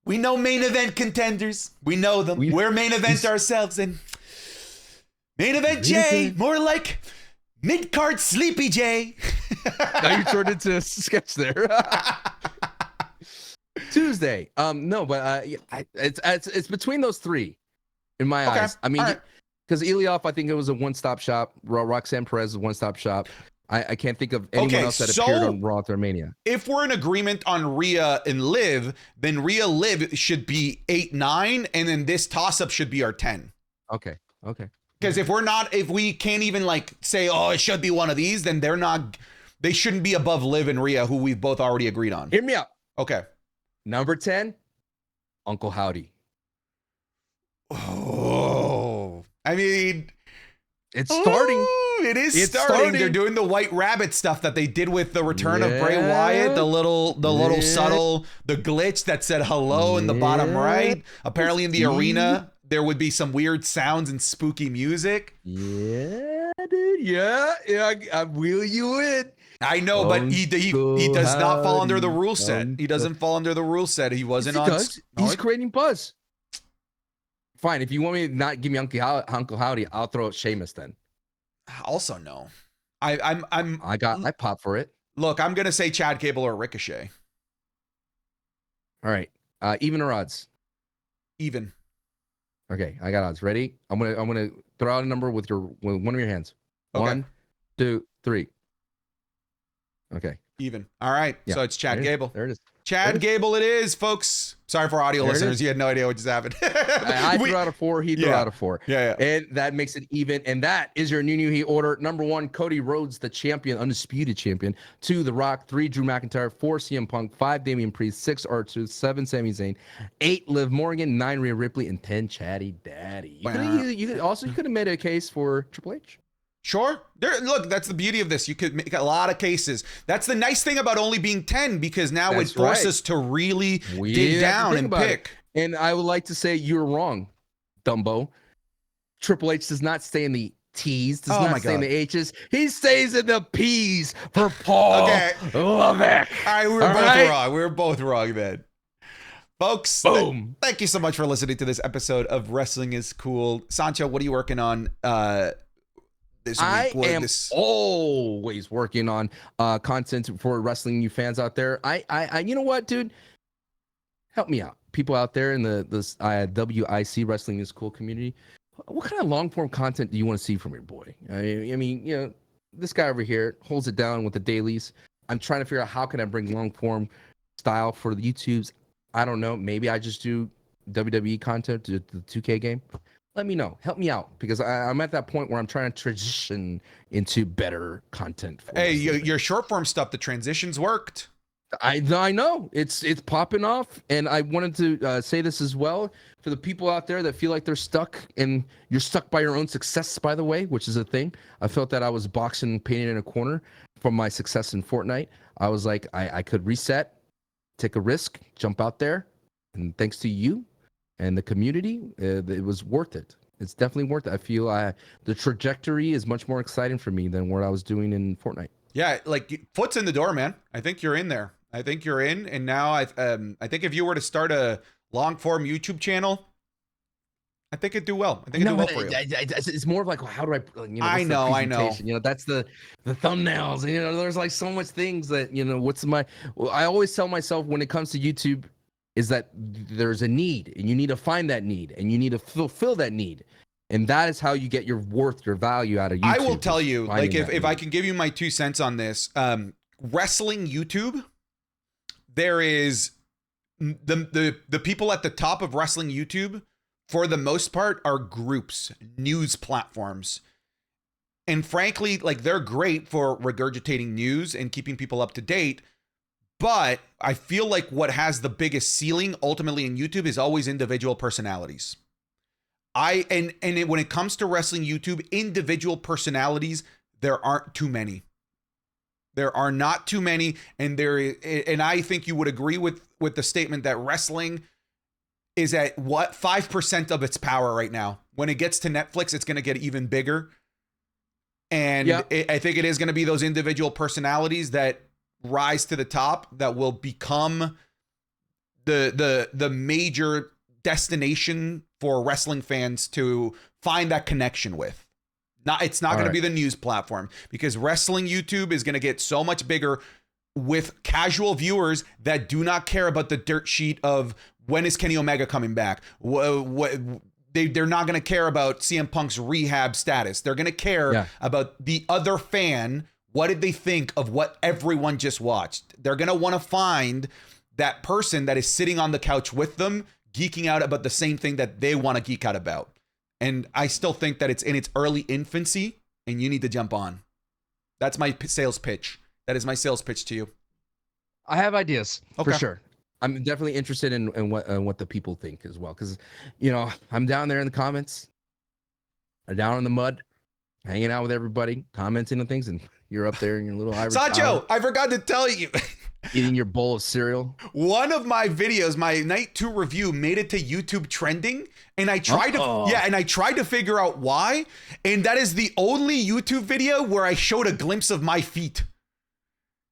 We know main event contenders. We know them. We're main event ourselves, and main event Jay, more like mid-card Sleepy Jay. Now you turned into a sketch there. Tuesday. No, but it's between those three. in my Okay. eyes. I mean, All right. because Ilioff, I think it was a one-stop shop. Roxanne Perez is a one-stop shop. I can't think of anyone else that appeared on Raw After Mania. If we're in agreement on Rhea and Liv, then Rhea Liv should be 8, 9, and then this toss-up should be our 10. Okay. Because if we can't even like say, oh, it should be one of these, then they shouldn't be above Liv and Rhea, who we've both already agreed on. Hear me out. Okay. Number 10, Uncle Howdy. Oh, I mean, it's starting. It is starting. They're doing the White Rabbit stuff that they did with the return of Bray Wyatt, the little subtle, the glitch that said hello in the bottom right. Apparently in the arena, there would be some weird sounds and spooky music. Yeah, dude. Yeah. I wheel you in. I know, but he does not fall under the rule set. He doesn't fall under the rule set. He wasn't on. He's creating buzz. Fine. If you want me to not give me Uncle Howdy, I'll throw out Sheamus then. Also, no. I pop for it. Look, I'm gonna say Chad Gable or Ricochet. All right. Even or odds? Even. Okay, I got odds. Ready? I'm gonna throw out a number with one of your hands. Okay. 1, 2, 3. Okay. Even. All right. Yeah. So it's Chad Gable. There it is. Chad Gable it is, folks. Sorry for audio listeners. You had no idea what just happened. I threw out a 4. He threw out a 4. Yeah. And that makes it even. And that is your new heat order. Number 1, Cody Rhodes, the champion, undisputed champion. 2, The Rock. 3, Drew McIntyre. 4, CM Punk. 5, Damian Priest. 6, R2. 7, Sami Zayn. 8, Liv Morgan. 9, Rhea Ripley. And 10, Chatty Daddy. You could have made a case for Triple H. Sure. Look, that's the beauty of this. You could make a lot of cases. That's the nice thing about only being 10, because now it forces us to really dig down and pick. And I would like to say you're wrong, Dumbo. Triple H does not stay in the T's, does not stay in the H's. He stays in the P's for Paul Levesque. All right, we were both wrong. We were both wrong then. Folks, boom. Thank you so much for listening to this episode of Wrestling is Cool. Sancho, what are you working on this week? I am always working on content for wrestling you fans out there. I you know what, dude? Help me out. People out there in the WIC Wrestling is Cool community. What kind of long form content do you want to see from your boy? I mean, you know, this guy over here holds it down with the dailies. I'm trying to figure out how can I bring long form style for the YouTubes. I don't know. Maybe I just do WWE content to the 2K game. Let me know. Help me out, because I'm at that point where I'm trying to transition into better content. Hey, your short form stuff, the transitions worked. I know it's popping off, and I wanted to say this as well for the people out there that feel like they're stuck, and you're stuck by your own success, by the way, which is a thing. I felt that I was boxing painted in a corner from my success in Fortnite. I was like, I could reset, take a risk, jump out there, and thanks to you and the community, it was worth it. It's definitely worth it. I feel the trajectory is much more exciting for me than what I was doing in Fortnite. Yeah, like foot's in the door, man. I think you're in there. I think you're in, and now I think if you were to start a long form YouTube channel, I think it'd do well. I think it'd do well for you. It's more of like, how do I? I know. You know, that's the thumbnails. You know, there's like so much things that I always tell myself when it comes to YouTube is that there's a need, and you need to find that need, and you need to fulfill that need. And that is how you get your worth, your value out of YouTube. I will tell you, like, if I can give you my 2 cents on this, wrestling YouTube, there is the people at the top of wrestling YouTube, for the most part, are groups, news platforms. And frankly, like, they're great for regurgitating news and keeping people up to date. But I feel like what has the biggest ceiling ultimately in YouTube is always individual personalities. When it comes to wrestling YouTube, individual personalities, there aren't too many. There are not too many, and I think you would agree with the statement that wrestling is at 5% of its power right now. When it gets to Netflix, it's going to get even bigger. And I think it is going to be those individual personalities that rise to the top that will become the major destination for wrestling fans to find that connection with. It's not going to be the news platform, because wrestling YouTube is going to get so much bigger with casual viewers that do not care about the dirt sheet of when is Kenny Omega coming back, They're not going to care about CM Punk's rehab status. They're going to care about the other fan. What did they think of what everyone just watched? They're going to want to find that person that is sitting on the couch with them, geeking out about the same thing that they want to geek out about. And I still think that it's in its early infancy and you need to jump on. That's my sales pitch. That is my sales pitch to you. I have ideas for sure. I'm definitely interested in what the people think as well. Because, I'm down there in the comments, down in the mud, hanging out with everybody, commenting on things, and you're up there in your little Irish Sancho, I forgot to tell you. Eating your bowl of cereal. One of my videos, my night 2 review, made it to YouTube trending, and I tried to figure out why. And that is the only YouTube video where I showed a glimpse of my feet.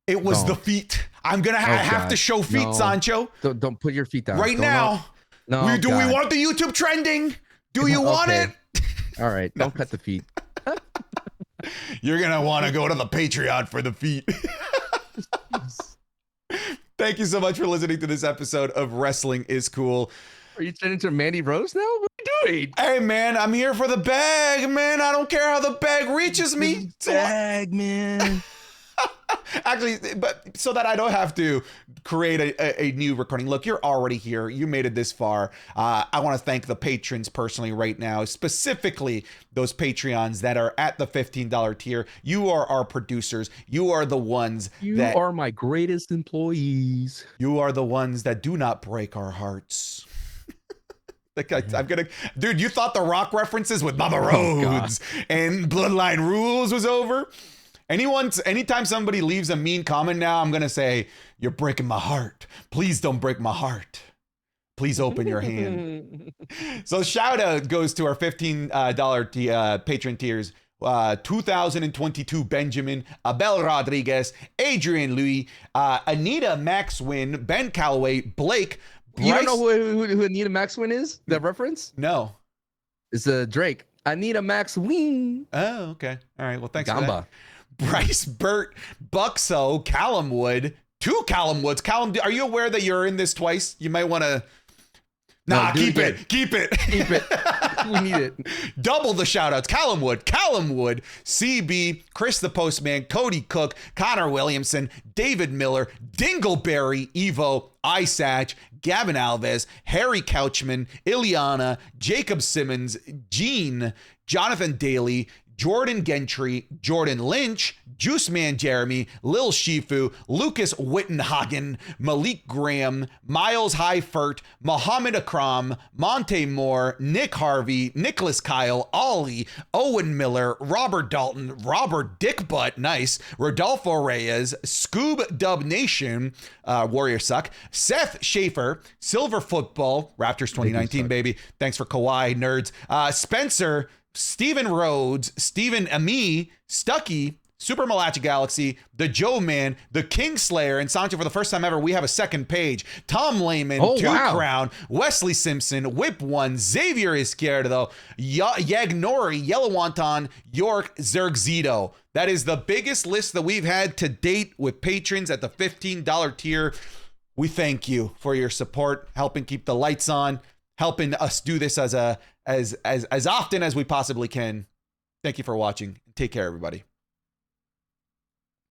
It was the feet. I'm gonna have to show feet, Sancho. Don't put your feet down right now. No, do we want the YouTube trending? Do you want it? All right, don't cut the feet. You're gonna want to go to the Patreon for the feet. Thank you so much for listening to this episode of Wrestling is Cool. Are you turning into Mandy Rose now? What are you doing? Hey, man, I'm here for the bag, man. I don't care how the bag reaches me. Bag, man. Actually, but so that I don't have to create a new recording. Look, you're already here. You made it this far. I want to thank the patrons personally right now, specifically those Patreons that are at the $15 tier. You are our producers. You are the ones You are my greatest employees. You are the ones that do not break our hearts. Dude, you thought the Rock references with Mama Rhodes and Bloodline Rules was over? Anytime somebody leaves a mean comment now, I'm going to say, you're breaking my heart. Please don't break my heart. Please open your hand. So shout out goes to our $15 patron tiers. 2022 Benjamin, Abel Rodriguez, Adrian Louis, Anita Maxwin, Ben Calloway, Blake. Bryce. You don't know who Anita Maxwin is? That reference? No. It's Drake. Anita Maxwin. Oh, okay. All right. Well, thanks Gamba. for that. Bryce, Burt, Buxo, Callum Wood, 2 Callum Woods. Callum, are you aware that you're in this twice? You might want to... Nah, keep it. Keep it. We need it. Double the shout outs. Callum Wood, CB, Chris the Postman, Cody Cook, Connor Williamson, David Miller, Dingleberry, Evo, Isach, Gavin Alves, Harry Couchman, Ileana, Jacob Simmons, Gene, Jonathan Daly, Jordan Gentry, Jordan Lynch, Juice Man Jeremy, Lil Shifu, Lucas Wittenhagen, Malik Graham, Miles Highfert, Mohammed Akram, Monte Moore, Nick Harvey, Nicholas Kyle, Ollie, Owen Miller, Robert Dalton, Robert Dickbutt, nice, Rodolfo Reyes, Scoob Dub Nation, Warrior Suck, Seth Schaefer, Silver Football, Raptors 2019, baby. Thanks for Kawhi, nerds. Spencer, Steven Rhodes, Steven Ami, Stucky, Super Malachi Galaxy, the Joe Man, the Kingslayer, and Sancho. For the first time ever, we have a second page. Tom Lehman, Crown, Wesley Simpson, Whip One, Xavier Izquierdo, Yagnori, Yellow Wonton, York, Zergzito. That is the biggest list that we've had to date with patrons at the $15 tier. We thank you for your support, helping keep the lights on, helping us do this as often as we possibly can. Thank you for watching. Take care, everybody.